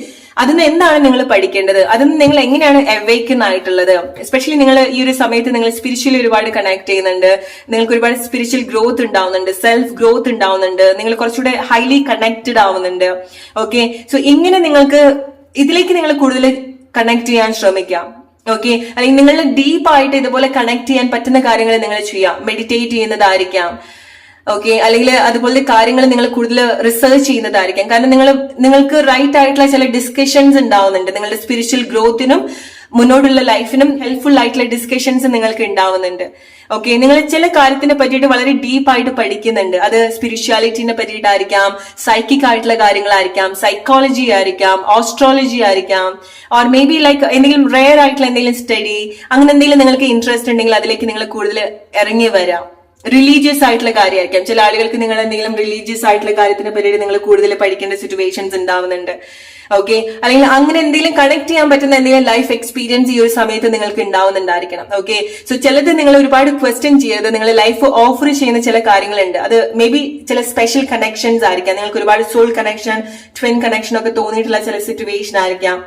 അതിന് എന്താണ് നിങ്ങൾ പഠിക്കേണ്ടത്, അതിന് നിങ്ങൾ എങ്ങനെയാണ് അവേക്കൻ ആയിട്ടുള്ളത്. എസ്പെഷ്യലി നിങ്ങൾ ഈ ഒരു സമയത്ത് നിങ്ങൾ സ്പിരിച്വലി ഒരുപാട് കണക്ട് ചെയ്യുന്നുണ്ട്, നിങ്ങൾക്ക് ഒരുപാട് സ്പിരിച്വൽ ഗ്രോത്ത് ഉണ്ടാവുന്നുണ്ട്, സെൽഫ് ഗ്രോത്ത് ഉണ്ടാവുന്നുണ്ട്, നിങ്ങൾ കുറച്ചുകൂടെ ഹൈലി കണക്റ്റഡ് ആവുന്നുണ്ട്. ഓക്കെ, സോ ഇങ്ങനെ നിങ്ങൾക്ക് ഇതിലേക്ക് നിങ്ങൾ കൂടുതൽ കണക്ട് ചെയ്യാൻ ശ്രമിക്കാം. ഓക്കെ, അല്ലെങ്കിൽ നിങ്ങളുടെ ഡീപ്പായിട്ട് ഇതുപോലെ കണക്ട് ചെയ്യാൻ പറ്റുന്ന കാര്യങ്ങൾ നിങ്ങൾ ചെയ്യാം. മെഡിറ്റേറ്റ് ചെയ്യുന്നതായിരിക്കാം, ഓക്കെ, അല്ലെങ്കിൽ അതുപോലെ കാര്യങ്ങൾ നിങ്ങൾ കൂടുതൽ റിസർച്ച് ചെയ്യുന്നതായിരിക്കാം. കാരണം നിങ്ങൾക്ക് റൈറ്റ് ആയിട്ടുള്ള ചില ഡിസ്കഷൻസ് ഉണ്ടാവുന്നുണ്ട്. നിങ്ങളുടെ സ്പിരിച്വൽ ഗ്രോത്തിനും മുന്നോട്ടുള്ള ലൈഫിനും ഹെൽപ്ഫുൾ ആയിട്ടുള്ള ഡിസ്കഷൻസ് നിങ്ങൾക്ക് ഉണ്ടാവുന്നുണ്ട്. ഓക്കെ, നിങ്ങൾ ചില കാര്യത്തിനെ പറ്റിയിട്ട് വളരെ ഡീപ്പായിട്ട് പഠിക്കുന്നുണ്ട്. അത് സ്പിരിച്വാലിറ്റിനെ പറ്റിയിട്ടായിരിക്കാം, സൈക്കിക് ആയിട്ടുള്ള കാര്യങ്ങളായിരിക്കാം, സൈക്കോളജി ആയിരിക്കാം, ആസ്ട്രോളജി ആയിരിക്കാം, ഓർ മേ ബി ലൈക്ക് എന്തെങ്കിലും റെയർ ആയിട്ടുള്ള എന്തെങ്കിലും സ്റ്റഡി, അങ്ങനെ എന്തെങ്കിലും നിങ്ങൾക്ക് ഇൻട്രസ്റ്റ് ഉണ്ടെങ്കിൽ അതിലേക്ക് നിങ്ങൾ കൂടുതൽ ഇറങ്ങി വരാം. റിലീജിയസ് ആയിട്ടുള്ള കാര്യമായിരിക്കാം. ചില ആളുകൾക്ക് നിങ്ങൾ എന്തെങ്കിലും റിലീജിയസ് ആയിട്ടുള്ള കാര്യത്തിനെ പറ്റിയിട്ട് നിങ്ങൾ കൂടുതൽ പഠിക്കേണ്ട സിറ്റുവേഷൻസ് ഉണ്ടാവുന്നുണ്ട്. ഓക്കെ, അല്ലെങ്കിൽ അങ്ങനെ എന്തെങ്കിലും കണക്ട് ചെയ്യാൻ പറ്റുന്ന എന്തെങ്കിലും ലൈഫ് എക്സ്പീരിയൻസ് ഈ ഒരു സമയത്ത് നിങ്ങൾക്ക് ഉണ്ടാവുന്നുണ്ടായിരിക്കണം. ഓക്കെ, സോ ചിലത് നിങ്ങൾ ഒരുപാട് ക്വസ്റ്റ്യൻ ചെയ്യരുത്. നിങ്ങൾ ലൈഫ് ഓഫർ ചെയ്യുന്ന ചില കാര്യങ്ങളുണ്ട്. അത് മേ ബി ചില സ്പെഷ്യൽ കണക്ഷൻസ് ആയിരിക്കാം. നിങ്ങൾക്ക് ഒരുപാട് സോൾ കണക്ഷൻ, ട്വിൻ കണക്ഷൻ ഒക്കെ തോന്നിയിട്ടുള്ള ചില സിറ്റുവേഷൻ ആയിരിക്കാം.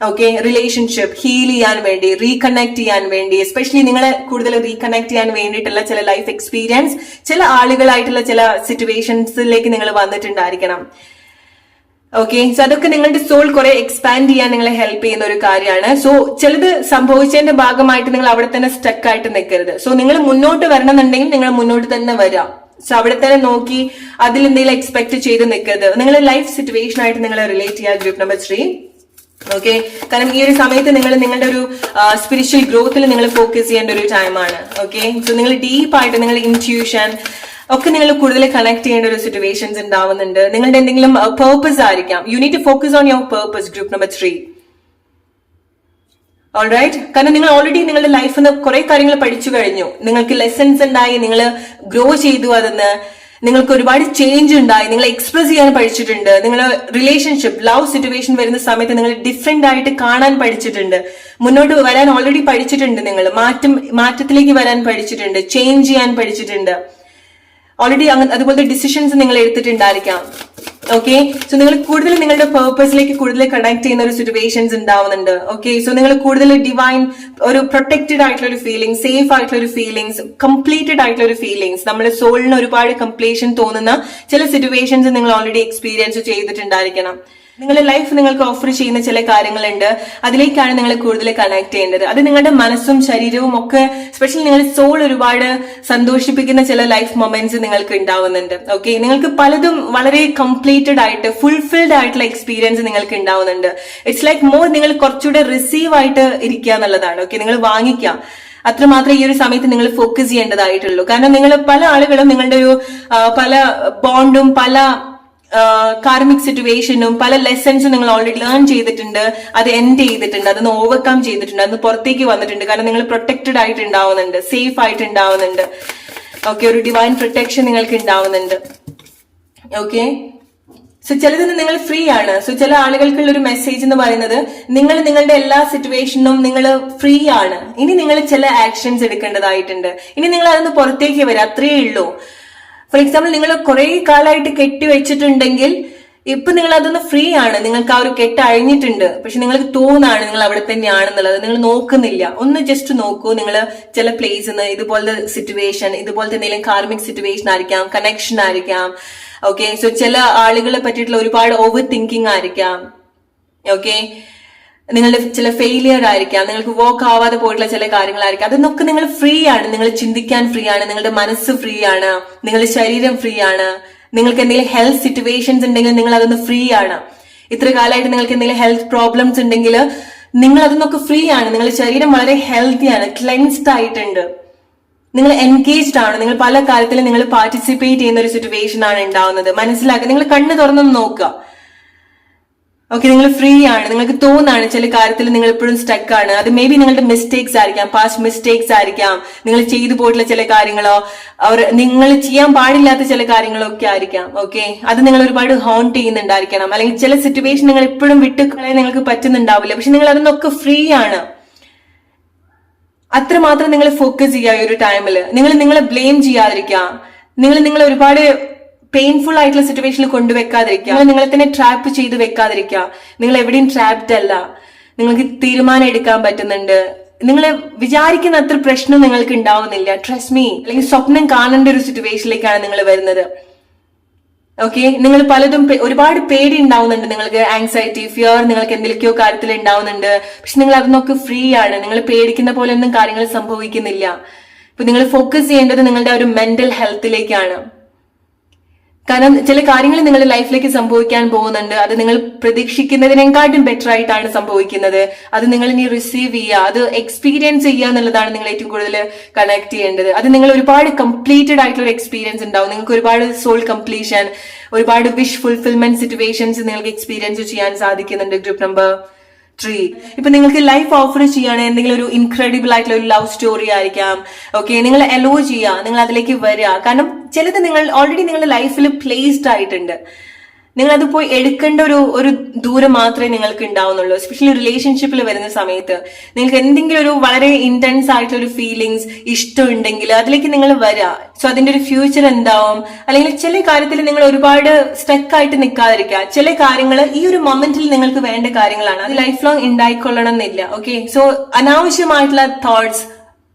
ഓക്കെ, റിലേഷൻഷിപ്പ് ഹീൽ ചെയ്യാൻ വേണ്ടി, റീകണക്ട് ചെയ്യാൻ വേണ്ടി, എസ്പെഷ്യലി നിങ്ങളെ കൂടുതൽ റീകണക്ട് ചെയ്യാൻ വേണ്ടിയിട്ടുള്ള ചില ലൈഫ് എക്സ്പീരിയൻസ് ചില ആളുകളായിട്ടുള്ള ചില സിറ്റുവേഷൻസിലേക്ക് നിങ്ങൾ വന്നിട്ടുണ്ടായിരിക്കണം. ഓക്കെ, സോ അതൊക്കെ നിങ്ങളുടെ സോൾ കുറെ എക്സ്പാൻഡ് ചെയ്യാൻ നിങ്ങളെ ഹെൽപ്പ് ചെയ്യുന്ന ഒരു കാര്യമാണ്. സോ ചിലത് സംഭവിച്ചതിന്റെ ഭാഗമായിട്ട് നിങ്ങൾ അവിടെ തന്നെ സ്റ്റക്ക് ആയിട്ട് നിൽക്കരുത്. സോ നിങ്ങൾ മുന്നോട്ട് വരണമെന്നുണ്ടെങ്കിൽ നിങ്ങൾ മുന്നോട്ട് തന്നെ വരാം. സോ അവിടെ തന്നെ നോക്കി അതിൽ എന്തെങ്കിലും എക്സ്പെക്ട് ചെയ്ത് നിൽക്കരുത്. നിങ്ങളുടെ ലൈഫ് സിറ്റുവേഷൻ ആയിട്ട് നിങ്ങൾ റിലേറ്റ് ചെയ്യുക. Group number 3. ഓക്കെ, കാരണം ഈ ഒരു സമയത്ത് നിങ്ങൾ നിങ്ങളുടെ ഒരു സ്പിരിച്വൽ ഗ്രോത്തിൽ നിങ്ങൾ ഫോക്കസ് ചെയ്യേണ്ട ഒരു ടൈമാണ്. ഓക്കെ, സോ നിങ്ങൾ ഡീപ്പായിട്ട് നിങ്ങളുടെ ഇൻറ്റ്യൂഷൻ ഒക്കെ നിങ്ങൾ കൂടുതൽ കണക്ട് ചെയ്യേണ്ട ഒരു സിറ്റുവേഷൻസ് ഉണ്ടാവുന്നുണ്ട്. നിങ്ങളുടെ എന്തെങ്കിലും പേർപ്പസ് ആയിരിക്കാം. You need to focus on your purpose. Group number 3. Alright, കാരണം നിങ്ങൾ ഓൾറെഡി നിങ്ങളുടെ ലൈഫിൽ നിന്ന് കുറെ കാര്യങ്ങൾ പഠിച്ചു കഴിഞ്ഞു. നിങ്ങൾക്ക് ലെസൺസ് ഉണ്ടായി, നിങ്ങൾ ഗ്രോ ചെയ്തു. അതിന്ന് നിങ്ങൾക്ക് ഒരുപാട് ചേഞ്ച് ഉണ്ടായി. നിങ്ങൾ എക്സ്പ്രസ് ചെയ്യാൻ പഠിച്ചിട്ടുണ്ട്. നിങ്ങൾ റിലേഷൻഷിപ്പ്, ലവ് സിറ്റുവേഷൻ വരുന്ന സമയത്ത് നിങ്ങൾ ഡിഫറെന്റ് ആയിട്ട് കാണാൻ പഠിച്ചിട്ടുണ്ട്. മുന്നോട്ട് വരാൻ ഓൾറെഡി പഠിച്ചിട്ടുണ്ട്. നിങ്ങൾ മാറ്റത്തിലേക്ക് വരാൻ പഠിച്ചിട്ടുണ്ട്. ചേഞ്ച് ചെയ്യാൻ പഠിച്ചിട്ടുണ്ട് ഓൾറെഡി. അതുപോലത്തെ ഡിസിഷൻസ് നിങ്ങൾ എടുത്തിട്ടുണ്ടായിരിക്കാം. ഓക്കെ, സോ നിങ്ങൾ കൂടുതൽ നിങ്ങളുടെ പേർപ്പസിലേക്ക് കൂടുതൽ കണക്ട് ചെയ്യുന്ന ഒരു സിറ്റുവേഷൻസ് ഉണ്ടാവുന്നുണ്ട്. ഓക്കെ, സോ നിങ്ങൾ കൂടുതൽ ഡിവൈൻ ഒരു പ്രൊട്ടക്റ്റഡ് ആയിട്ടുള്ള ഒരു ഫീലിംഗ്, സേഫ് ആയിട്ടുള്ള ഒരു ഫീലിംഗ്സ്, കംപ്ലീറ്റഡ് ആയിട്ടുള്ള ഒരു ഫീലിംഗ്സ്, നമ്മുടെ സോളിന് ഒരുപാട് കംപ്ലീഷൻ തോന്നുന്ന ചില സിറ്റുവേഷൻസ് നിങ്ങൾ ഓൾറെഡി എക്സ്പീരിയൻസ് ചെയ്തിട്ടുണ്ടായിരിക്കണം. നിങ്ങളുടെ ലൈഫ് നിങ്ങൾക്ക് ഓഫർ ചെയ്യുന്ന ചില കാര്യങ്ങളുണ്ട്. അതിലേക്കാണ് നിങ്ങൾ കൂടുതൽ കണക്ട് ചെയ്യേണ്ടത്. അത് നിങ്ങളുടെ മനസ്സും ശരീരവും ഒക്കെ, സ്പെഷ്യലി നിങ്ങളുടെ സോൾ ഒരുപാട് സന്തോഷിപ്പിക്കുന്ന ചില ലൈഫ് മൊമെന്റ്സ് നിങ്ങൾക്ക് ഉണ്ടാവുന്നുണ്ട്. ഓക്കെ, നിങ്ങൾക്ക് പലതും വളരെ കംപ്ലീറ്റഡ് ആയിട്ട് ഫുൾഫിൽഡ് ആയിട്ടുള്ള എക്സ്പീരിയൻസ് നിങ്ങൾക്ക് ഉണ്ടാവുന്നുണ്ട്. ഇറ്റ്സ് ലൈക്ക് മോർ നിങ്ങൾ കുറച്ചുകൂടെ റിസീവ് ആയിട്ട് ഇരിക്കുക എന്നുള്ളതാണ്. ഓക്കെ, നിങ്ങൾ വാങ്ങിക്കുക. അത്രമാത്രം ഈ ഒരു സമയത്ത് നിങ്ങൾ ഫോക്കസ് ചെയ്യേണ്ടതായിട്ടുള്ളൂ. കാരണം നിങ്ങൾ പല ആളുകളും നിങ്ങളുടെ ഒരു പല ബോണ്ടും പല കാർമിക് സിറ്റുവേഷനും പല ലെസൺസും നിങ്ങൾ ഓൾറെഡി ലേൺ ചെയ്തിട്ടുണ്ട്. അത് എൻഡ് ചെയ്തിട്ടുണ്ട്, അതൊന്ന് ഓവർകം ചെയ്തിട്ടുണ്ട്, അതൊന്ന് പുറത്തേക്ക് വന്നിട്ടുണ്ട്. കാരണം നിങ്ങൾ പ്രൊട്ടക്റ്റഡ് ആയിട്ട് ഉണ്ടാവുന്നുണ്ട്, സേഫ് ആയിട്ട് ഉണ്ടാവുന്നുണ്ട്. ഓക്കെ, ഒരു ഡിവൈൻ പ്രൊട്ടക്ഷൻ നിങ്ങൾക്ക് ഉണ്ടാവുന്നുണ്ട്. ഓക്കെ, സോ ചിലതിന് നിങ്ങൾ ഫ്രീ ആണ്. സോ ചില ആളുകൾക്കുള്ള ഒരു മെസ്സേജ് എന്ന് പറയുന്നത് നിങ്ങൾ നിങ്ങളുടെ എല്ലാ സിറ്റുവേഷനും നിങ്ങൾ ഫ്രീ ആണ്. ഇനി നിങ്ങൾ ചില ആക്ഷൻസ് എടുക്കേണ്ടതായിട്ടുണ്ട്. ഇനി നിങ്ങൾ അതൊന്ന് പുറത്തേക്ക് വരാം, അത്രയേ ഉള്ളൂ. ഫോർ എക്സാമ്പിൾ, നിങ്ങൾ കുറെ കാലമായിട്ട് കെട്ടിവെച്ചിട്ടുണ്ടെങ്കിൽ ഇപ്പൊ നിങ്ങൾ അതൊന്ന് ഫ്രീ ആണ്. നിങ്ങൾക്ക് ആ ഒരു കെട്ട് അഴിഞ്ഞിട്ടുണ്ട്. പക്ഷെ നിങ്ങൾക്ക് തോന്നാണ് നിങ്ങൾ അവിടെ തന്നെയാണെന്നുള്ളത്. നിങ്ങൾ നോക്കുന്നില്ല. ഒന്ന് ജസ്റ്റ് നോക്കൂ. നിങ്ങൾ ചില പ്ലേസിന്ന് ഇതുപോലത്തെ സിറ്റുവേഷൻ, ഇതുപോലത്തെ എന്തെങ്കിലും കാർമിക് സിറ്റുവേഷൻ ആയിരിക്കാം, കണക്ഷൻ ആയിരിക്കാം. ഓക്കെ, സോ ചില ആളുകളെ പറ്റിയിട്ടുള്ള ഒരുപാട് ഓവർ തിങ്കിങ് ആയിരിക്കാം. ഓക്കെ, നിങ്ങളുടെ ചില ഫെയിലിയർ ആയിരിക്കാം, നിങ്ങൾക്ക് വർക്ക് ആവാതെ പോയിട്ടുള്ള ചില കാര്യങ്ങളായിരിക്കാം. അതൊക്കെ നിങ്ങൾ ഫ്രീ ആണ്. നിങ്ങൾ ചിന്തിക്കാൻ ഫ്രീ ആണ്. നിങ്ങളുടെ മനസ്സ് ഫ്രീ ആണ്. നിങ്ങളുടെ ശരീരം ഫ്രീ ആണ്. നിങ്ങൾക്ക് എന്തെങ്കിലും ഹെൽത്ത് സിറ്റുവേഷൻസ് ഉണ്ടെങ്കിൽ നിങ്ങൾ അതൊന്ന് ഫ്രീ ആണ്. ഇത്ര കാലമായിട്ട് നിങ്ങൾക്ക് എന്തെങ്കിലും ഹെൽത്ത് പ്രോബ്ലംസ് ഉണ്ടെങ്കിൽ നിങ്ങൾ അതൊന്നൊക്കെ ഫ്രീ ആണ്. നിങ്ങളുടെ ശരീരം വളരെ ഹെൽത്തി ആണ്, ക്ലെൻസ്ഡ് ആയിട്ടുണ്ട്. നിങ്ങൾ എൻഗേജ്ഡ് ആണ്. നിങ്ങൾ പല കാര്യത്തിലും നിങ്ങൾ പാർട്ടിസിപ്പേറ്റ് ചെയ്യുന്ന ഒരു സിറ്റുവേഷൻ ആണ് ഉണ്ടാവുന്നത്. മനസ്സിലാക്കുക. നിങ്ങൾ കണ്ണ് തുറന്നൊന്ന് നോക്കുക. ഓക്കെ, നിങ്ങൾ ഫ്രീ ആണ്. നിങ്ങൾക്ക് തോന്നാണ് ചില കാര്യത്തിൽ നിങ്ങൾ എപ്പോഴും സ്റ്റക്ക് ആണ്. അത് മേ ബി നിങ്ങളുടെ മിസ്റ്റേക്സ് ആയിരിക്കാം, പാസ്റ്റ് മിസ്റ്റേക്സ് ആയിരിക്കാം, നിങ്ങൾ ചെയ്തു പോയിട്ടുള്ള ചില കാര്യങ്ങളോ നിങ്ങൾ ചെയ്യാൻ പാടില്ലാത്ത ചില കാര്യങ്ങളോ ഒക്കെ ആയിരിക്കാം. ഓക്കെ, അത് നിങ്ങൾ ഒരുപാട് ഹോണ്ട് ചെയ്യുന്നുണ്ടായിരിക്കണം. അല്ലെങ്കിൽ ചില സിറ്റുവേഷൻ നിങ്ങൾ എപ്പോഴും വിട്ടുകളയാൻ നിങ്ങൾക്ക് പറ്റുന്നുണ്ടാവില്ല. പക്ഷെ നിങ്ങൾ അതൊന്നൊക്കെ ഫ്രീ ആണ്. അത്രമാത്രം നിങ്ങൾ ഫോക്കസ് ചെയ്യുക ഈ ഒരു ടൈമിൽ. നിങ്ങൾ നിങ്ങളെ ബ്ലെയിം ചെയ്യാതിരിക്കുക. നിങ്ങൾ ഒരുപാട് പെയിൻഫുൾ ആയിട്ടുള്ള സിറ്റുവേഷനിൽ കൊണ്ടുവെക്കാതിരിക്കുക. നിങ്ങളെ തന്നെ ട്രാപ്പ് ചെയ്ത് വെക്കാതിരിക്കുക. നിങ്ങൾ എവിടെയും ട്രാപ്ഡ് അല്ല. നിങ്ങൾക്ക് തീരുമാനം എടുക്കാൻ പറ്റുന്നുണ്ട്. നിങ്ങൾ വിചാരിക്കുന്ന അത്ര പ്രശ്നം നിങ്ങൾക്ക് ഉണ്ടാവുന്നില്ല. Trust me. അല്ലെങ്കിൽ സ്വപ്നം കാണേണ്ട ഒരു സിറ്റുവേഷനിലേക്കാണ് നിങ്ങൾ വരുന്നത്. ഓക്കെ, നിങ്ങൾ പലതും ഒരുപാട് പേടി ഉണ്ടാവുന്നുണ്ട്, നിങ്ങൾക്ക് ആങ്സൈറ്റി, ഫിയർ നിങ്ങൾക്ക് എന്തെങ്കിലുമൊക്കെയോ കാര്യത്തിൽ ഉണ്ടാവുന്നുണ്ട്. പക്ഷെ നിങ്ങൾ അതിനൊക്കെ ഫ്രീ ആണ്. നിങ്ങൾ പേടിക്കുന്ന പോലെ ഒന്നും കാര്യങ്ങൾ സംഭവിക്കുന്നില്ല. ഇപ്പൊ നിങ്ങൾ ഫോക്കസ് ചെയ്യേണ്ടത് നിങ്ങളുടെ ഒരു മെന്റൽ ഹെൽത്തിലേക്കാണ്. കാരണം ചില കാര്യങ്ങൾ നിങ്ങളുടെ ലൈഫിലേക്ക് സംഭവിക്കാൻ പോകുന്നുണ്ട്. അത് നിങ്ങൾ പ്രതീക്ഷിക്കുന്നതിനെക്കാട്ടും ബെറ്റർ ആയിട്ടാണ് സംഭവിക്കുന്നത്. അത് നിങ്ങൾ ഇനി റിസീവ് ചെയ്യുക, അത് എക്സ്പീരിയൻസ് ചെയ്യുക എന്നുള്ളതാണ് നിങ്ങൾ ഏറ്റവും കൂടുതൽ കണക്ട് ചെയ്യേണ്ടത്. അത് നിങ്ങൾ ഒരുപാട് കംപ്ലീറ്റഡ് ആയിട്ടുള്ള ഒരു എക്സ്പീരിയൻസ് ഉണ്ടാവും. നിങ്ങൾക്ക് ഒരുപാട് സോൾ കംപ്ലീഷൻ, ഒരുപാട് വിഷ് ഫുൾഫിൽമെന്റ് സിറ്റുവേഷൻസ് നിങ്ങൾക്ക് എക്സ്പീരിയൻസ് ചെയ്യാൻ സാധിക്കുന്നുണ്ട്. Group number 3. ഇപ്പൊ നിങ്ങൾക്ക് ലൈഫ് ഓഫർ ചെയ്യാണ് എന്തെങ്കിലും ഒരു ഇൻക്രെഡിബിൾ ആയിട്ടുള്ള ഒരു ലവ് സ്റ്റോറി ആയിരിക്കാം. ഓക്കെ, നിങ്ങൾ അലോ ചെയ്യുക, നിങ്ങൾ അതിലേക്ക് വരിക. കാരണം ചിലത് നിങ്ങൾ ഓൾറെഡി നിങ്ങളുടെ ലൈഫിൽ പ്ലേസ്ഡ് ആയിട്ടുണ്ട്. നിങ്ങൾ അത് പോയി എടുക്കേണ്ട ഒരു ദൂരം മാത്രമേ നിങ്ങൾക്ക് ഉണ്ടാവുന്നുള്ളൂ. എസ്പെഷ്യലി റിലേഷൻഷിപ്പിൽ വരുന്ന സമയത്ത് നിങ്ങൾക്ക് എന്തെങ്കിലും ഒരു വളരെ ഇന്റൻസ് ആയിട്ടുള്ള ഒരു ഫീലിങ്സ് ഇഷ്ടം ഉണ്ടെങ്കിൽ അതിലേക്ക് നിങ്ങൾ വരിക. സോ അതിന്റെ ഒരു ഫ്യൂച്ചർ എന്താവും, അല്ലെങ്കിൽ ചില കാര്യത്തിൽ നിങ്ങൾ ഒരുപാട് സ്റ്റക്ക് ആയിട്ട് നിൽക്കാതിരിക്കുക. ചില കാര്യങ്ങൾ ഈ ഒരു മൊമെന്റിൽ നിങ്ങൾക്ക് വേണ്ട കാര്യങ്ങളാണ്, അത് ലൈഫ് ലോങ് ഉണ്ടായിക്കൊള്ളണം എന്നില്ല. ഓക്കെ, സോ അനാവശ്യമായിട്ടുള്ള തോട്ട്സ്,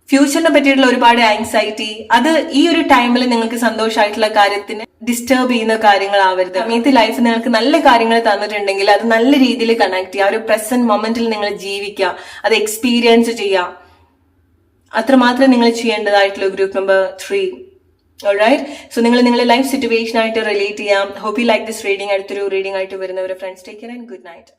ഫ്യൂച്ചറിനെ പറ്റിയിട്ടുള്ള ഒരുപാട് ആങ്സൈറ്റി, അത് ഈ ഒരു ടൈമിൽ നിങ്ങൾക്ക് സന്തോഷമായിട്ടുള്ള കാര്യത്തിന് ഡിസ്റ്റർബ് ചെയ്യുന്ന കാര്യങ്ങളാവരുത്. സമയത്ത് ലൈഫ് നിങ്ങൾക്ക് നല്ല കാര്യങ്ങൾ തന്നിട്ടുണ്ടെങ്കിൽ അത് നല്ല രീതിയിൽ കണക്ട് ചെയ്യുക. ഒരു പ്രസന്റ് മൊമെന്റിൽ നിങ്ങൾ ജീവിക്കുക, അത് എക്സ്പീരിയൻസ് ചെയ്യുക. അത്രമാത്രം നിങ്ങൾ ചെയ്യേണ്ടതായിട്ടുള്ള ഗ്രൂപ്പ് നമ്പർ 3. ഓൾറൈറ്റ്, സോ നിങ്ങൾ നിങ്ങളുടെ ലൈഫ് സിറ്റുവേഷൻ ആയിട്ട് റിലേറ്റ് ചെയ്യാം. Hope you like this reading. അടുത്തൊരു റീഡിംഗ് ആയിട്ട് വരുന്നവരെ friends, take care and good night.